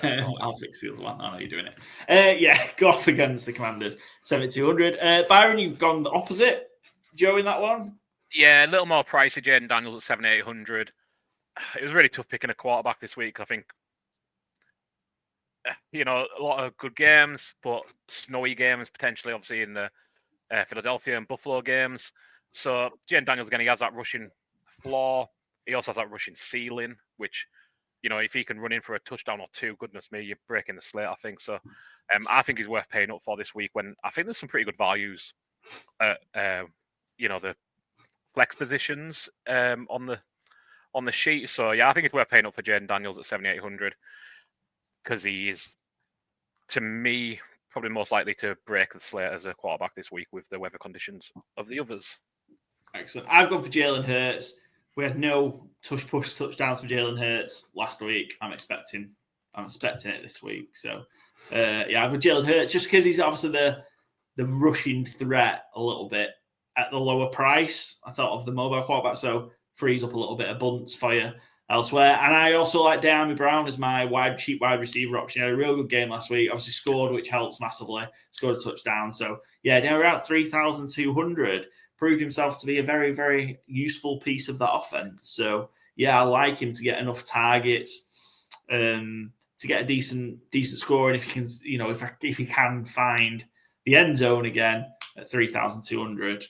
I'll fix the other one. I know you're doing it. Yeah, Goff against the Commanders, 7,200. Byron, you've gone the opposite. Joe in that one? Yeah, a little more pricey. Jaden Daniels at 7,800. It was really tough picking a quarterback this week. I think, a lot of good games, but snowy games potentially, obviously, in the Philadelphia and Buffalo games. So Jaden Daniels, again, he has that rushing floor. He also has that rushing ceiling, which, if he can run in for a touchdown or two, goodness me, you're breaking the slate, I think. So I think he's worth paying up for this week when I think there's some pretty good values, the flex positions on the sheet. So, yeah, I think it's worth paying up for Jaden Daniels at 7,800 because he is, to me, probably most likely to break the slate as a quarterback this week with the weather conditions of the others. Excellent. I've gone for Jalen Hurts. We had no push touchdowns for Jalen Hurts last week. I'm expecting it this week. So, I've got Jalen Hurts just because he's obviously the rushing threat a little bit at the lower price. I thought of the mobile quarterback, so frees up a little bit of bunts for you elsewhere. And I also like Diami Brown as my cheap wide receiver option. He had a real good game last week. Obviously scored, which helps massively. Scored a touchdown. So, yeah, they're around 3,200. Proved himself to be a very, very useful piece of that offense. So, yeah, I like him to get enough targets, to get a decent score. And if you can, if he can find the end zone again at 3,200,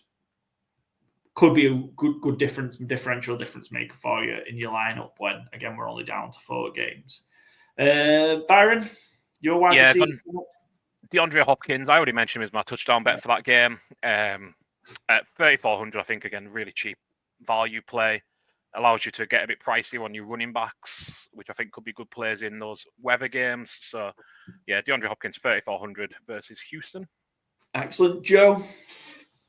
could be a good differential difference maker for you in your lineup when, again, we're only down to 4 games. Byron, your wide receiver? DeAndre Hopkins, I already mentioned him as my touchdown bet for that game. At 3,400, I think, again, really cheap value play. Allows you to get a bit pricey on your running backs, which I think could be good plays in those weather games. So, yeah, DeAndre Hopkins, 3,400 versus Houston. Excellent. Joe?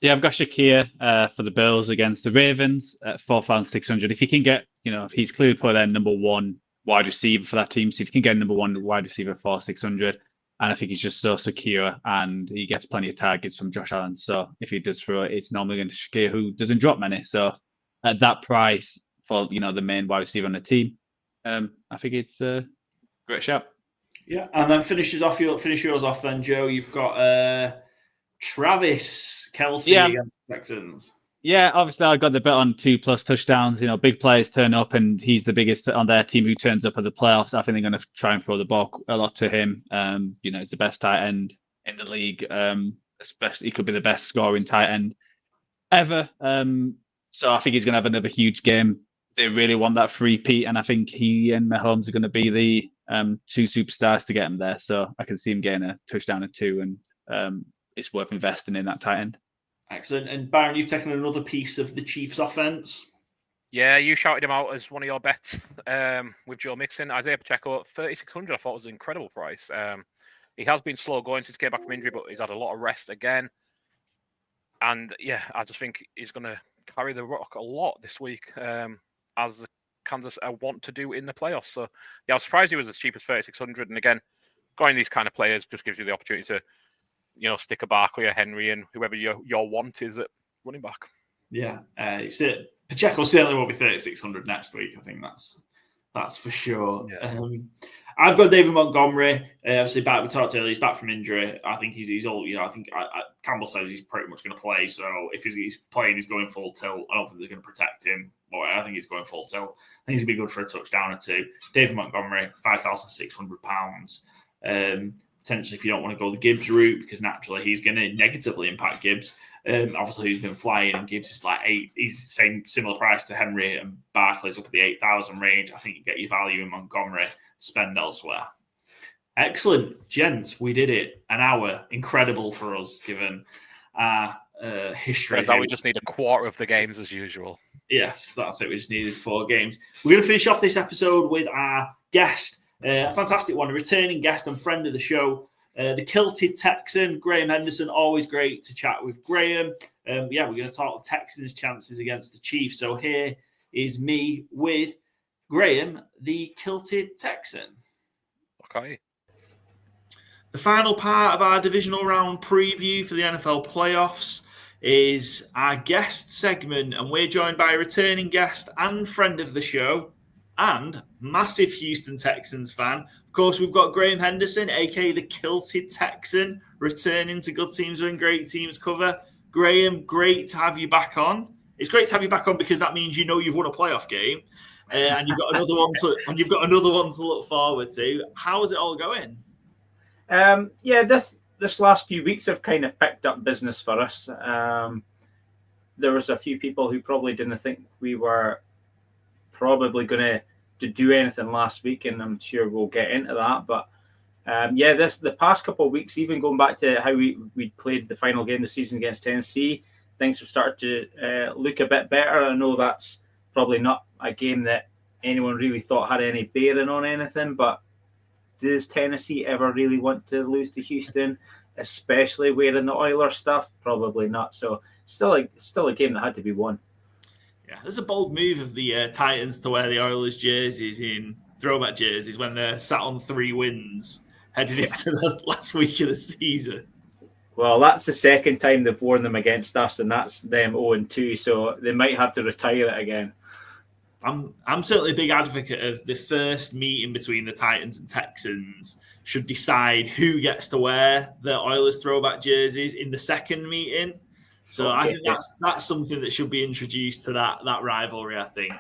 Yeah, I've got Shakir for the Bills against the Ravens at 4,600. If you can get, he's clearly put their number one wide receiver for that team. So if you can get number one wide receiver at 4,600, and I think he's just so secure and he gets plenty of targets from Josh Allen. So if he does throw it, it's normally going to Shakir, who doesn't drop many. So at that price for, the main wide receiver on the team, I think it's a great shout. Yeah, and then finish yours off then, Joe. You've got Travis Kelce against the Texans. Yeah, obviously I got the bet on 2+ touchdowns. Big players turn up, and he's the biggest on their team who turns up at the playoffs. I think they're going to try and throw the ball a lot to him. He's the best tight end in the league. Especially, he could be the best scoring tight end ever. So I think he's going to have another huge game. They really want that three-peat, and I think he and Mahomes are going to be the 2 superstars to get him there. So I can see him getting a touchdown or 2, and it's worth investing in that tight end. Excellent. And Byron, you've taken another piece of the Chiefs' offense. Yeah, you shouted him out as one of your bets with Joe Mixon. Isaiah Pacheco, 3,600, I thought was an incredible price. He has been slow going since he came back from injury, but he's had a lot of rest again. And yeah, I just think he's going to carry the rock a lot this week, as Kansas want to do in the playoffs. So yeah, I was surprised he was as cheap as 3,600. And again, going these kind of players just gives you the opportunity to, stick a Barkley or Henry and whoever your want is at running back. Yeah, Pacheco certainly will be 3,600 next week. I think that's for sure. Yeah. I've got David Montgomery. Obviously, back. We talked earlier. He's back from injury. I think he's old. I think Campbell says he's pretty much going to play. So if he's playing, he's going full tilt. I don't think they're going to protect him. But I think he's going full tilt. I think he's going to be good for a touchdown or 2. David Montgomery, £5,600. Potentially, if you don't want to go the Gibbs route, because naturally he's going to negatively impact Gibbs. Obviously, he's been flying, and Gibbs is like 8. He's the similar price to Henry, and Barkley's up at the 8,000 range. I think you get your value in Montgomery, spend elsewhere. Excellent, gents. We did it. An hour, incredible for us, given our history. Turns out we just need a quarter of the games as usual. Yes, that's it. We just needed 4 games. We're going to finish off this episode with our guest. A fantastic one, a returning guest and friend of the show, the Kilted Texan, Graham Henderson. Always great to chat with Graham. We're going to talk the Texans' chances against the Chiefs. So here is me with Graham, the Kilted Texan. Okay. The final part of our divisional round preview for the NFL playoffs is our guest segment, and we're joined by a returning guest and friend of the show and massive Houston Texans fan. Of course, we've got Graham Henderson, aka the Kilted Texan, returning to Good Teams Win, Great Teams Cover. Graham, great to have you back on. It's great to have you back on because that means you've won a playoff game, and you've got another one to look forward to. How is it all going? This last few weeks have kind of picked up business for us. There was a few people who probably didn't think we were probably going to do anything last week, and I'm sure we'll get into that. But the past couple of weeks, even going back to how we played the final game of the season against Tennessee, things have started to look a bit better. I know that's probably not a game that anyone really thought had any bearing on anything, but does Tennessee ever really want to lose to Houston, especially wearing the Oilers stuff? Probably not. So still a game that had to be won. Yeah, there's a bold move of the Titans to wear the Oilers jerseys in throwback jerseys when they're sat on 3 wins heading into the last week of the season. Well, that's the second time they've worn them against us, and that's them 0-2, so they might have to retire it again. I'm certainly a big advocate of the first meeting between the Titans and Texans should decide who gets to wear the Oilers throwback jerseys in the second meeting. So I think that's something that should be introduced to that rivalry. I think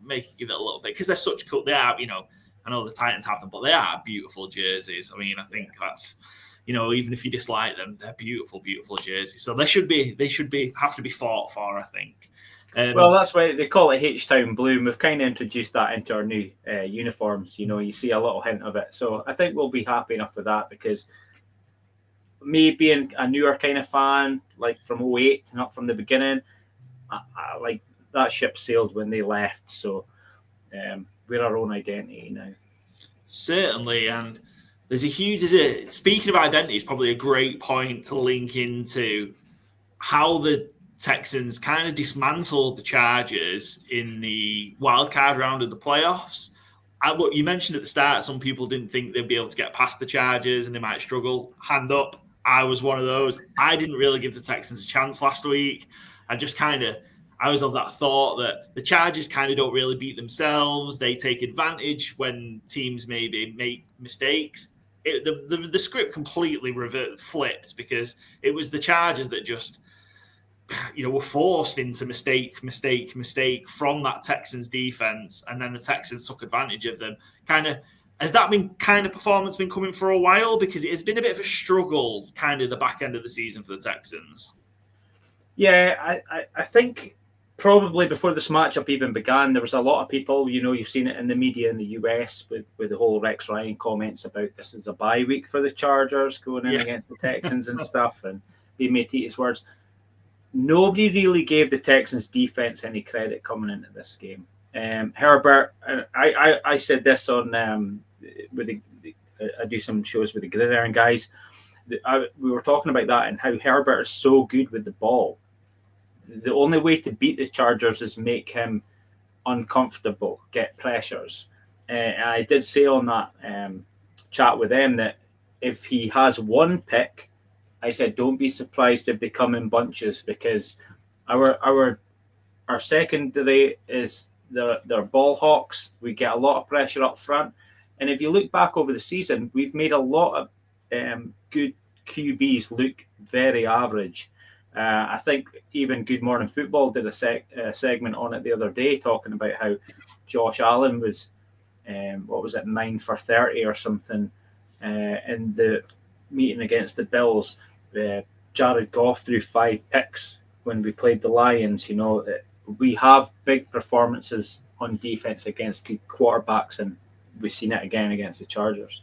give it a little bit because they're such cool. They are, I know the Titans have them, but they are beautiful jerseys. I mean, I think that's, even if you dislike them, they're beautiful, beautiful jerseys. So they should have to be fought for. I think. Well, that's why they call it H-Town Blue. We've kind of introduced that into our new uniforms. You see a little hint of it. So I think we'll be happy enough with that because me being a newer kind of fan, like from 2008, not from the beginning, I like that ship sailed when they left. So we're our own identity now. Certainly. And there's a huge, speaking of identity, it's probably a great point to link into how the Texans kind of dismantled the Chargers in the wildcard round of the playoffs. Look, you mentioned at the start, some people didn't think they'd be able to get past the Chargers and they might struggle. Hand up, I was one of those. I didn't really give the Texans a chance last week. I was of that thought that the Chargers kind of don't really beat themselves. They take advantage when teams maybe make mistakes. The script completely flipped because it was the Chargers that just were forced into mistake from that Texans defense, and then the Texans took advantage of them. Has that performance been coming for a while? Because it has been a bit of a struggle, kind of the back end of the season for the Texans. Yeah, I think probably before this matchup even began, there was a lot of people, you've seen it in the media in the US with the whole Rex Ryan comments about this is a bye week for the Chargers going in against the Texans and stuff, and they made his words. Nobody really gave the Texans defense any credit coming into this game. Herbert, I said this on I do some shows with the Gridiron guys. We were talking about that and how Herbert is so good with the ball. The only way to beat the Chargers is make him uncomfortable, get pressures. And I did say on that chat with them that if he has one pick, I said, don't be surprised if they come in bunches because our secondary is they're ball hawks. We get a lot of pressure up front. And if you look back over the season, we've made a lot of good QBs look very average. I think even Good Morning Football did a segment on it the other day talking about how Josh Allen was, 9 for 30 or something in the meeting against the Bills. Jared Goff threw 5 picks when we played the Lions. We have big performances on defense against good quarterbacks, and we've seen it again against the Chargers.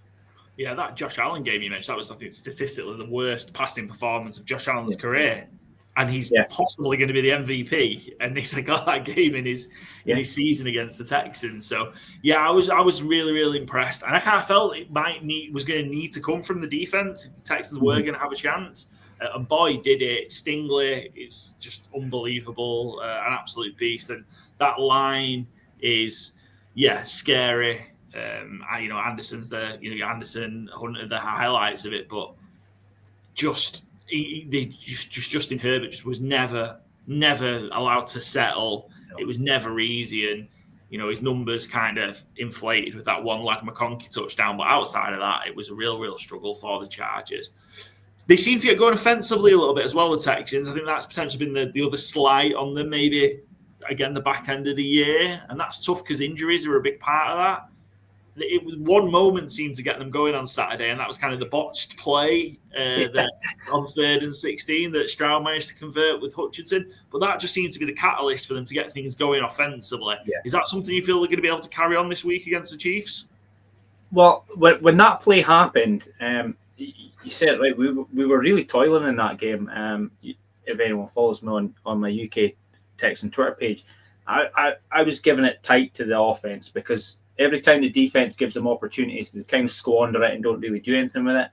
Yeah, that Josh Allen game you mentioned, that was, I think, statistically the worst passing performance of Josh Allen's career. and he's possibly going to be the MVP, and he's got that game in his season against the Texans. So I was really, really impressed, and I kind of felt it was going to need to come from the defense if the Texans were going to have a chance. And boy, did it! Stingley is just unbelievable, an absolute beast, and that line is scary. Anderson's Anderson, Hunter, the highlights of it, but just Justin Herbert just was never allowed to settle. It was never easy, and his numbers kind of inflated with that one Lad McConkey touchdown. But outside of that, it was a real struggle for the Chargers. They seem to get going offensively a little bit as well, the Texans. I think that's potentially been the other slight on them, maybe again the back end of the year, and that's tough because injuries are a big part of that. It was one moment seemed to get them going on Saturday, and that was kind of the botched play that on 3rd and 16 that Stroud managed to convert with Hutchinson. But that just seems to be the catalyst for them to get things going offensively. Yeah. Is that something you feel they're going to be able to carry on this week against the Chiefs? Well, when that play happened, you said right. We were really toiling in that game. If anyone follows me on my UK Texan Twitter page, I was giving it tight to the offense because every time the defense gives them opportunities, they kind of squander it and don't really do anything with it.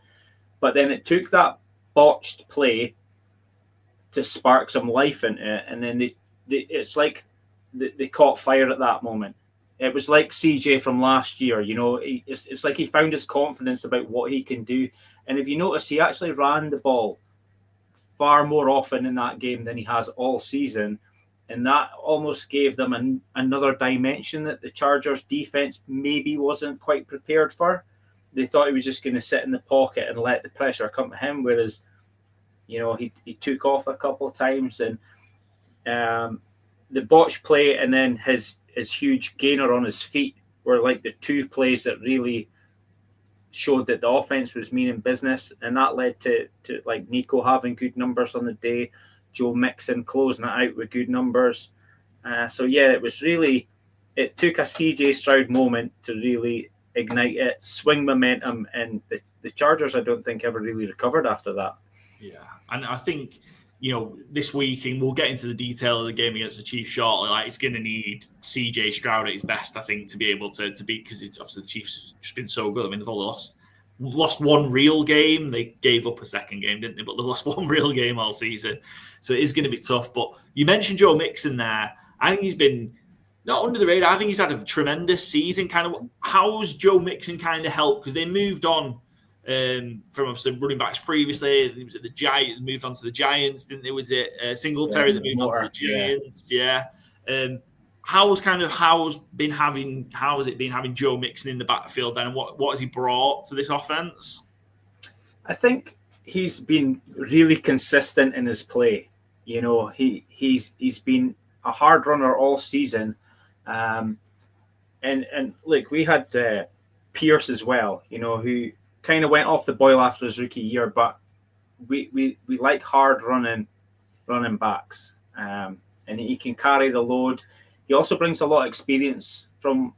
But then it took that botched play to spark some life into it, and then it's like they caught fire at that moment. It was like CJ from last year, it's like he found his confidence about what he can do. And if you notice, he actually ran the ball far more often in that game than he has all season. And that almost gave them another dimension that the Chargers defense maybe wasn't quite prepared for. They thought he was just going to sit in the pocket and let the pressure come to him, whereas, he took off a couple of times. And the botch play and then his huge gainer on his feet were like the two plays that really showed that the offense was meaning business. And that led to like Nico having good numbers on the day, Joe Mixon closing it out with good numbers. It took a CJ Stroud moment to really ignite it, swing momentum, and the Chargers, I don't think, ever really recovered after that. Yeah, and I think, this week, and we'll get into the detail of the game against the Chiefs shortly, like it's going to need CJ Stroud at his best, I think, to be able to beat, because obviously the Chiefs have just been so good. I mean, they've only lost one real game. They gave up a second game, didn't they? But they lost one real game all season. So it is going to be tough. But you mentioned Joe Mixon there. I think he's been not under the radar. I think he's had a tremendous season. Kind of, how's Joe Mixon kind of helped? Because they moved on from obviously running backs previously. It was at the Giants, moved on to the Giants, didn't there? Was it Singletary that moved on to the Giants? Yeah. How has it been having Joe Mixon in the backfield then, and what has he brought to this offense? I think he's been really consistent in his play. He's been a hard runner all season, and look, we had Pierce as well, who kind of went off the boil after his rookie year, but we like hard running backs, and he can carry the load. He also brings a lot of experience from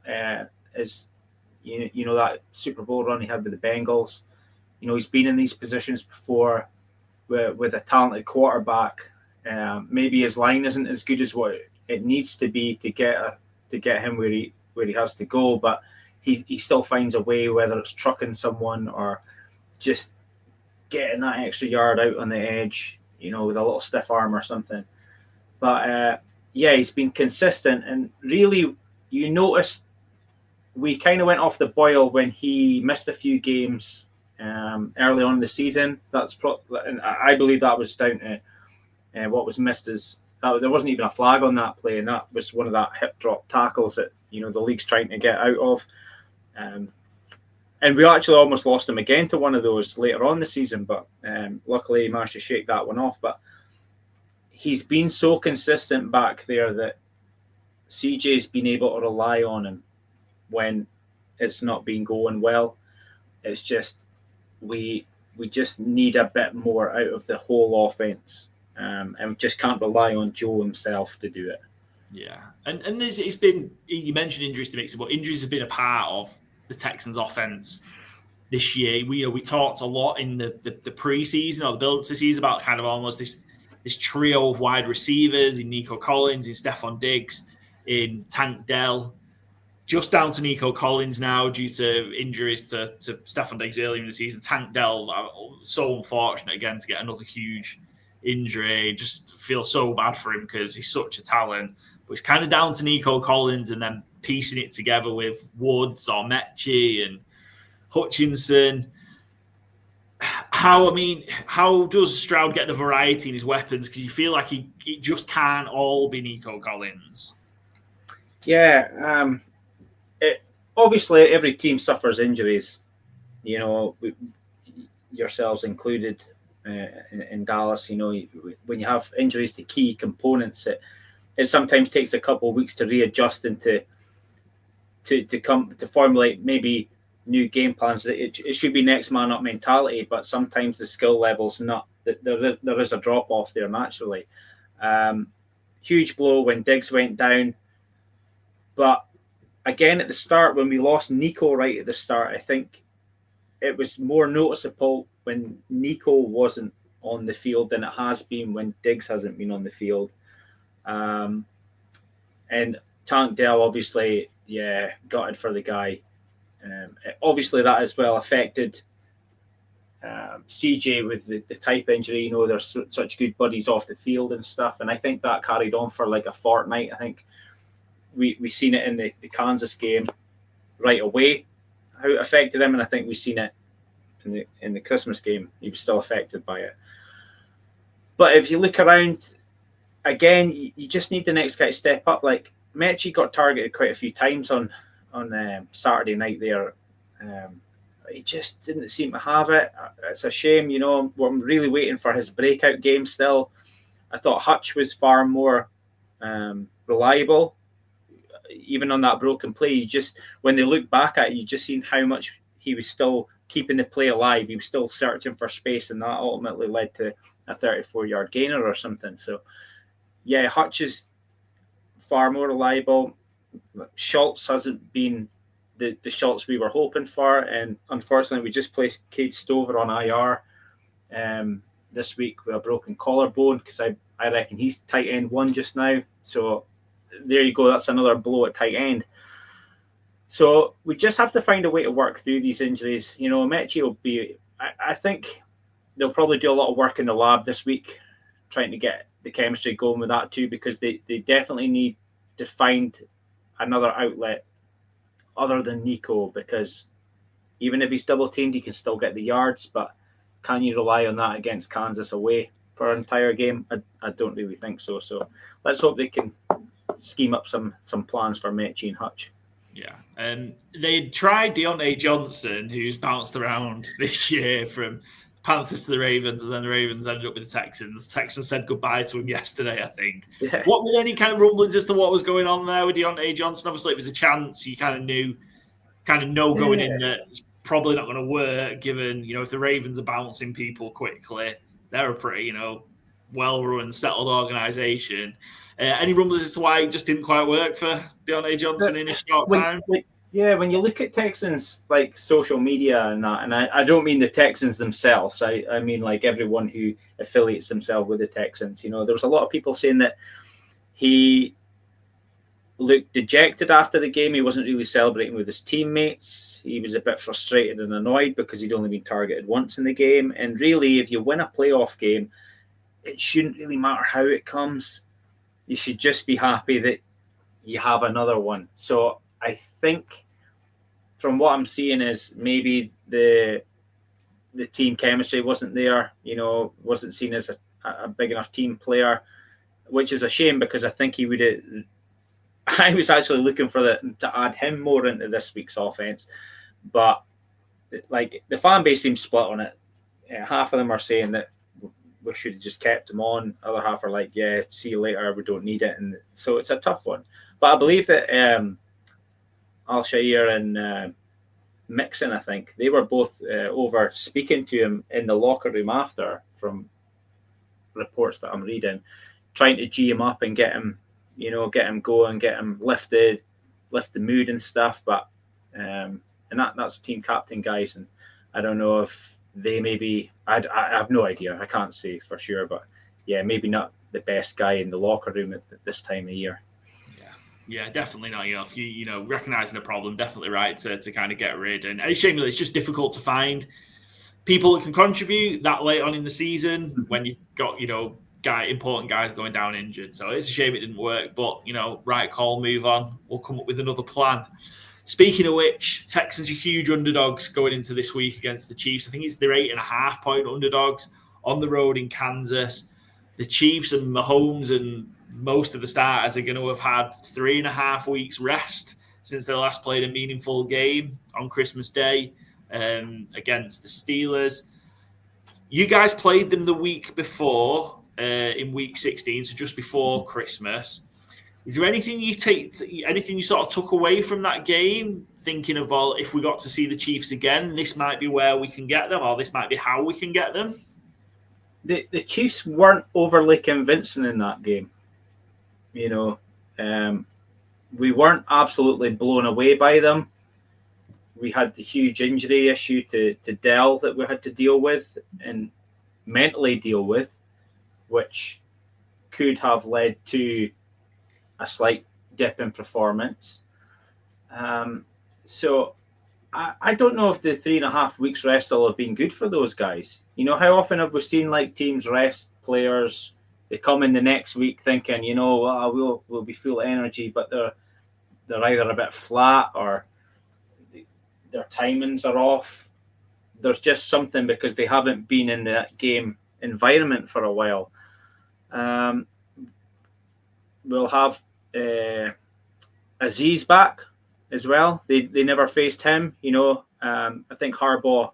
his, that Super Bowl run he had with the Bengals. He's been in these positions before with a talented quarterback. Maybe his line isn't as good as what it needs to be to get him where he has to go, but he still finds a way, whether it's trucking someone or just getting that extra yard out on the edge, with a little stiff arm or something. But he's been consistent, and really, you noticed we kind of went off the boil when he missed a few games early on in the season. And I believe that was down to what was missed is there wasn't even a flag on that play, and that was one of that hip drop tackles that the league's trying to get out of. And we actually almost lost him again to one of those later on the season, but luckily he managed to shake that one off. But he's been so consistent back there that CJ's been able to rely on him when it's not been going well. It's just we just need a bit more out of the whole offense, and we just can't rely on Joe himself to do it. Yeah, and it's been, you mentioned injuries to Mixon, but injuries have been a part of the Texans' offense this year. We talked a lot in the preseason or the build-up to the season about kind of almost this trio of wide receivers in Nico Collins, in Stephon Diggs, in Tank Dell. Just down to Nico Collins now due to injuries to Stephon Diggs earlier in the season. Tank Dell, so unfortunate again to get another huge injury. Just feel so bad for him because he's such a talent. But it's kind of down to Nico Collins and then piecing it together with Woods or Mechie and Hutchinson. How does Stroud get the variety in his weapons? Because you feel like it just can't all be Nico Collins. Yeah, obviously every team suffers injuries. You know, yourselves included in Dallas. You know, when you have injuries to key components, it sometimes takes a couple of weeks to readjust and to formulate maybe new game plans. It should be next man up mentality, but sometimes the skill level's not. There is a drop off there naturally. Huge blow when Diggs went down, but again at the start when we lost Nico right at the start, I think it was more noticeable when Nico wasn't on the field than it has been when Diggs hasn't been on the field. And Tank Dell obviously, gutted for the guy. Obviously, that as well affected CJ with the type injury. You know, they're such good buddies off the field and stuff. And I think that carried on for like a fortnight. I think we seen it in the Kansas game right away, how it affected him. And I think we've seen it in the Christmas game. He was still affected by it. But if you look around, again, you just need the next guy to step up. Like, Mechie got targeted quite a few times on Saturday night there. He just didn't seem to have it. It's a shame, you know. I'm really waiting for his breakout game still. I thought Hutch was far more reliable. Even on that broken play, when they look back at it, you just seen how much he was still keeping the play alive. He was still searching for space, and that ultimately led to a 34-yard gainer or something. So, yeah, Hutch is far more reliable. Schultz hasn't been the Schultz we were hoping for, and unfortunately, we just placed Cade Stover on IR this week with a broken collarbone because I reckon he's tight end 1 just now. So there you go. That's another blow at tight end. So we just have to find a way to work through these injuries. You know, Mechie will be. I think they'll probably do a lot of work in the lab this week, trying to get the chemistry going with that too, because they definitely need to find another outlet other than Nico, because even if he's double teamed, he can still get the yards. But can you rely on that against Kansas away for an entire game? I don't really think so. So let's hope they can scheme up some plans for Mechie and Hutch. Yeah, they tried Deontay Johnson, who's bounced around this year from Panthers to the Ravens, and then the Ravens ended up with the Texans. The Texans said goodbye to him yesterday, I think. Yeah. What were any kind of rumblings as to what was going on there with Deontay Johnson? Obviously, it was a chance. You kind of know going in that it's probably not going to work, given, you know, if the Ravens are bouncing people quickly, they're a pretty, you know, well-run, settled organization. Any rumblings as to why it just didn't quite work for Deontay Johnson in a short time? When you look at Texans, like social media and that, and I don't mean the Texans themselves, I mean like everyone who affiliates themselves with the Texans. You know, there was a lot of people saying that he looked dejected after the game. He wasn't really celebrating with his teammates. He was a bit frustrated and annoyed because he'd only been targeted once in the game. And really, if you win a playoff game, it shouldn't really matter how it comes. You should just be happy that you have another one. So I think from what I'm seeing is maybe the team chemistry wasn't there, you know, wasn't seen as a big enough team player, which is a shame because I think he would have. I was actually looking for to add him more into this week's offense, but like the fan base seems split on it. Half of them are saying that we should have just kept him on. Other half are like, yeah, see you later, we don't need it. And so it's a tough one. But I believe that Alshire and Mixon, I think, they were both over speaking to him in the locker room after, from reports that I'm reading, trying to G him up and get him going, get him lifted, lift the mood and stuff. But and that's team captain guys, and I don't know if they maybe I have no idea. I can't say for sure, but yeah, maybe not the best guy in the locker room at this time of year. Yeah, definitely not. You know, recognizing the problem, definitely right to kind of get rid. And it's shame that it's just difficult to find people that can contribute that late on in the season when you've got, you know, important guys going down injured. So it's a shame it didn't work, but, you know, right call, move on. We'll come up with another plan. Speaking of which, Texans are huge underdogs going into this week against the Chiefs. I think they're 8.5-point underdogs on the road in Kansas. The Chiefs and Mahomes and most of the starters are going to have had 3.5 weeks rest since they last played a meaningful game on Christmas Day against the Steelers. You guys played them the week before in week 16, so just before Christmas. Is there anything you sort of took away from that game, thinking of, well, if we got to see the Chiefs again, this might be where we can get them, or this might be how we can get them? The Chiefs weren't overly convincing in that game. You know, we weren't absolutely blown away by them. We had the huge injury issue to Dell that we had to deal with and mentally deal with, which could have led to a slight dip in performance. So I don't know if the 3.5 weeks rest will have been good for those guys. You know, how often have we seen like teams rest players? They come in the next week thinking, you know, we'll be full of energy, but they're either a bit flat or their timings are off. There's just something because they haven't been in that game environment for a while. We'll have Aziz back as well. They never faced him. You know, I think Harbaugh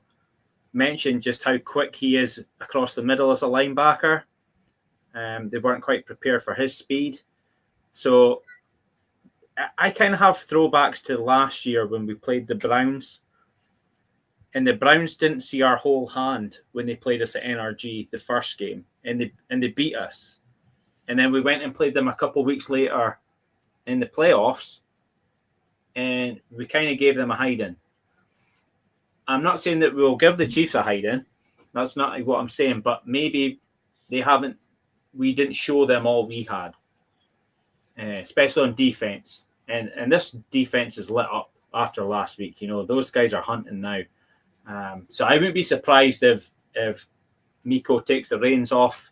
mentioned just how quick he is across the middle as a linebacker. They weren't quite prepared for his speed. So I kind of have throwbacks to last year when we played the Browns. And the Browns didn't see our whole hand when they played us at NRG the first game. And they beat us. And then we went and played them a couple of weeks later in the playoffs. And we kind of gave them a hiding. I'm not saying that we'll give the Chiefs a hiding. That's not what I'm saying. But maybe we didn't show them all we had. Especially on defense. And this defense is lit up after last week. You know, those guys are hunting now. So I wouldn't be surprised if Miko takes the reins off,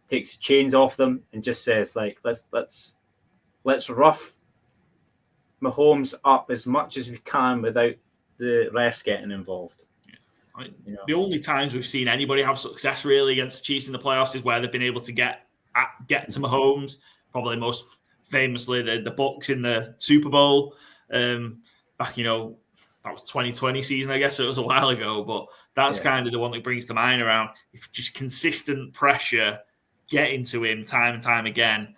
takes the chains off them, and just says, like, let's rough Mahomes up as much as we can without the refs getting involved. You know, the only times we've seen anybody have success really against the Chiefs in the playoffs is where they've been able to get to Mahomes. Probably most famously the Bucs in the Super Bowl back, you know, that was 2020 season, I guess it was a while ago, but that's kind of the one that brings to mind around if just consistent pressure getting to him time and time again,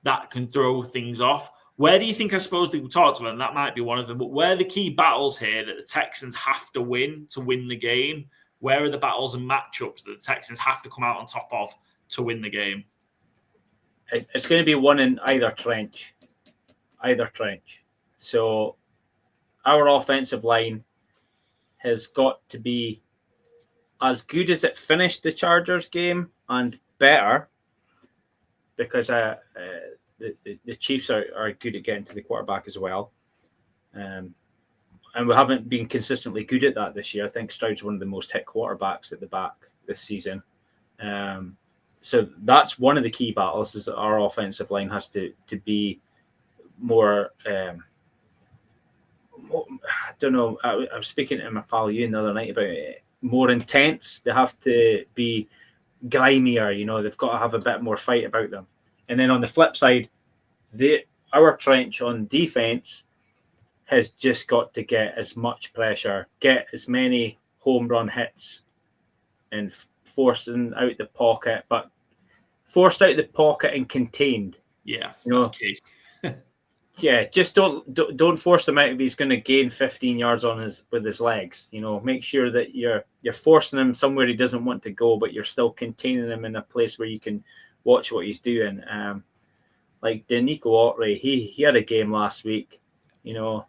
that can throw things off. Where do you think, I suppose, that we talked about, and that might be one of them, but where are the key battles here that the Texans have to win the game? Where are the battles and matchups that the Texans have to come out on top of to win the game? It's going to be one in either trench. So our offensive line has got to be as good as it finished the Chargers game and better, because the Chiefs are good at getting to the quarterback as well. And we haven't been consistently good at that this year. I think Stroud's one of the most hit quarterbacks at the back this season. So that's one of the key battles, is that our offensive line has to be more, I don't know, I was speaking to my pal Ewan the other night about it, more intense. They have to be grimier, you know, they've got to have a bit more fight about them. And then on the flip side, our trench on defense has just got to get as much pressure, get as many home run hits, and forcing out the pocket, but forced out the pocket and contained. Yeah, you know, that's key. Yeah, just don't force him out if he's going to gain 15 yards with his legs. You know, make sure that you're forcing him somewhere he doesn't want to go, but you're still containing him in a place where you can watch what he's doing. Like Denico Autry, he had a game last week. You know,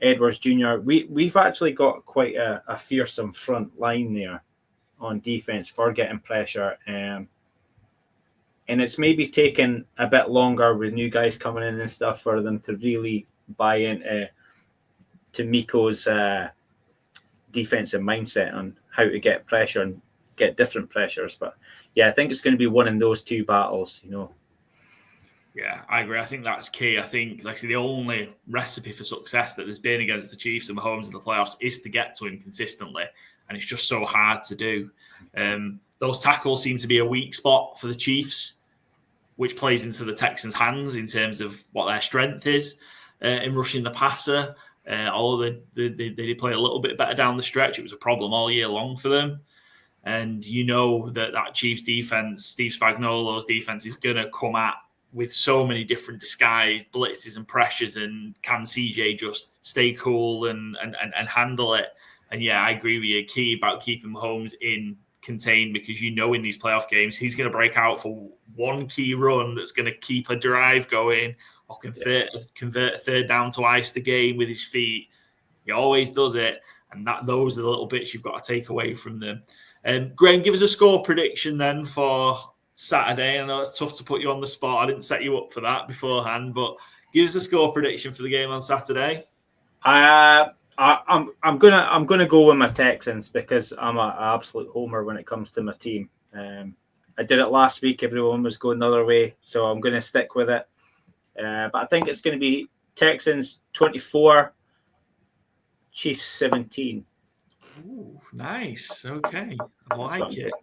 Edwards Jr. We've actually got quite a fearsome front line there on defense for getting pressure. And it's maybe taken a bit longer with new guys coming in and stuff for them to really buy into Miko's defensive mindset on how to get pressure and get different pressures. But yeah, I think it's going to be one in those two battles, Yeah, I agree. I think that's key. I think, like I say, the only recipe for success that there's been against the Chiefs and Mahomes in the playoffs is to get to him consistently, and it's just so hard to do. Those tackles seem to be a weak spot for the Chiefs, which plays into the Texans' hands in terms of what their strength is in rushing the passer. Although they did play a little bit better down the stretch, it was a problem all year long for them. And that Chiefs defense, Steve Spagnuolo's defense, is going to come at with so many different disguised blitzes and pressures, and can CJ just stay cool and handle it? And yeah, I agree with you. Key about keeping Mahomes contained, because in these playoff games he's going to break out for one key run that's going to keep a drive going, or convert a third down to ice the game with his feet. He always does it, and those are the little bits you've got to take away from them. Graham, give us a score prediction then for Saturday. I know it's tough to put you on the spot. I didn't set you up for that beforehand, but give us a score prediction for the game on Saturday. I'm gonna go with my Texans, because I'm an absolute homer when it comes to my team. I did it last week. Everyone was going the other way, so I'm going to stick with it. But I think it's going to be Texans 24, Chiefs 17. Ooh, nice. Okay, I like it.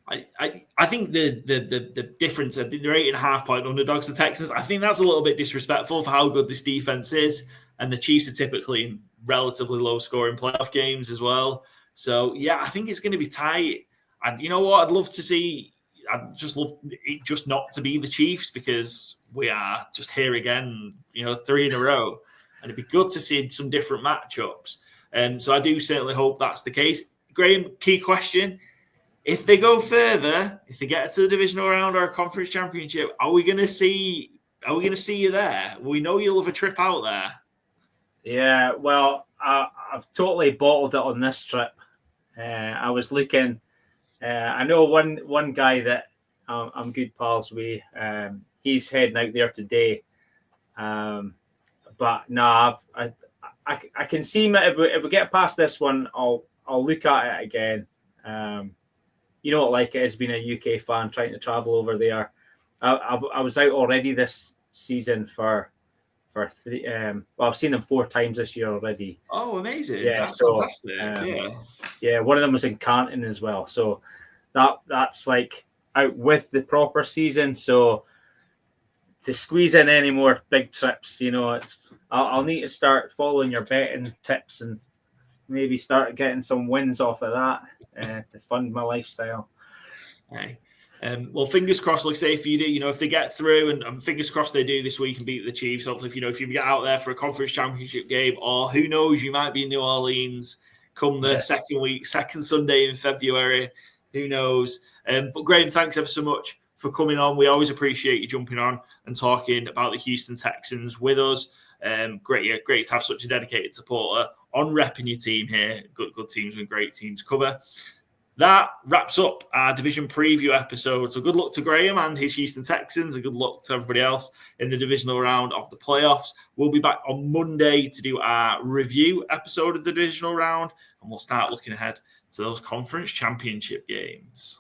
I think the difference, they're 8.5-point underdogs, the Texans. I think that's a little bit disrespectful for how good this defense is, and the Chiefs are typically in relatively low-scoring playoff games as well. So yeah, I think it's going to be tight. And you know what? I'd love it just not to be the Chiefs, because we are just here again, 3 in a row, and it'd be good to see some different matchups. So I do certainly hope that's the case. Graham, key question. If they go further, if they get to the divisional round or a conference championship, are we going to see you there? We know you'll have a trip out there. Yeah, well, I've totally bottled it on this trip. I was looking. I know one guy that I'm good pals with. He's heading out there today. But no, I can see if we get past this one, I'll look at it again. You know what like it is being a UK fan trying to travel over there. I was out already this season for 3. I've seen them 4 times this year already. Oh, amazing! Yeah, that's so, fantastic. Yeah, one of them was in Canton as well. So that's like out with the proper season. So to squeeze in any more big trips, I'll need to start following your betting tips and maybe start getting some wins off of that to fund my lifestyle. Okay. Well, fingers crossed, like I say, if you do, if they get through, and fingers crossed they do this week and beat the Chiefs. Hopefully, if you get out there for a conference championship game, or who knows, you might be in New Orleans come the second Sunday in February. Who knows? But Graham, thanks ever so much for coming on. We always appreciate you jumping on and talking about the Houston Texans with us. Great to have such a dedicated supporter on repping your team here. Good teams and great teams cover. That wraps up our division preview episode. So good luck to Graham and his Houston Texans, and good luck to everybody else in the divisional round of the playoffs. We'll be back on Monday to do our review episode of the divisional round, and we'll start looking ahead to those conference championship games.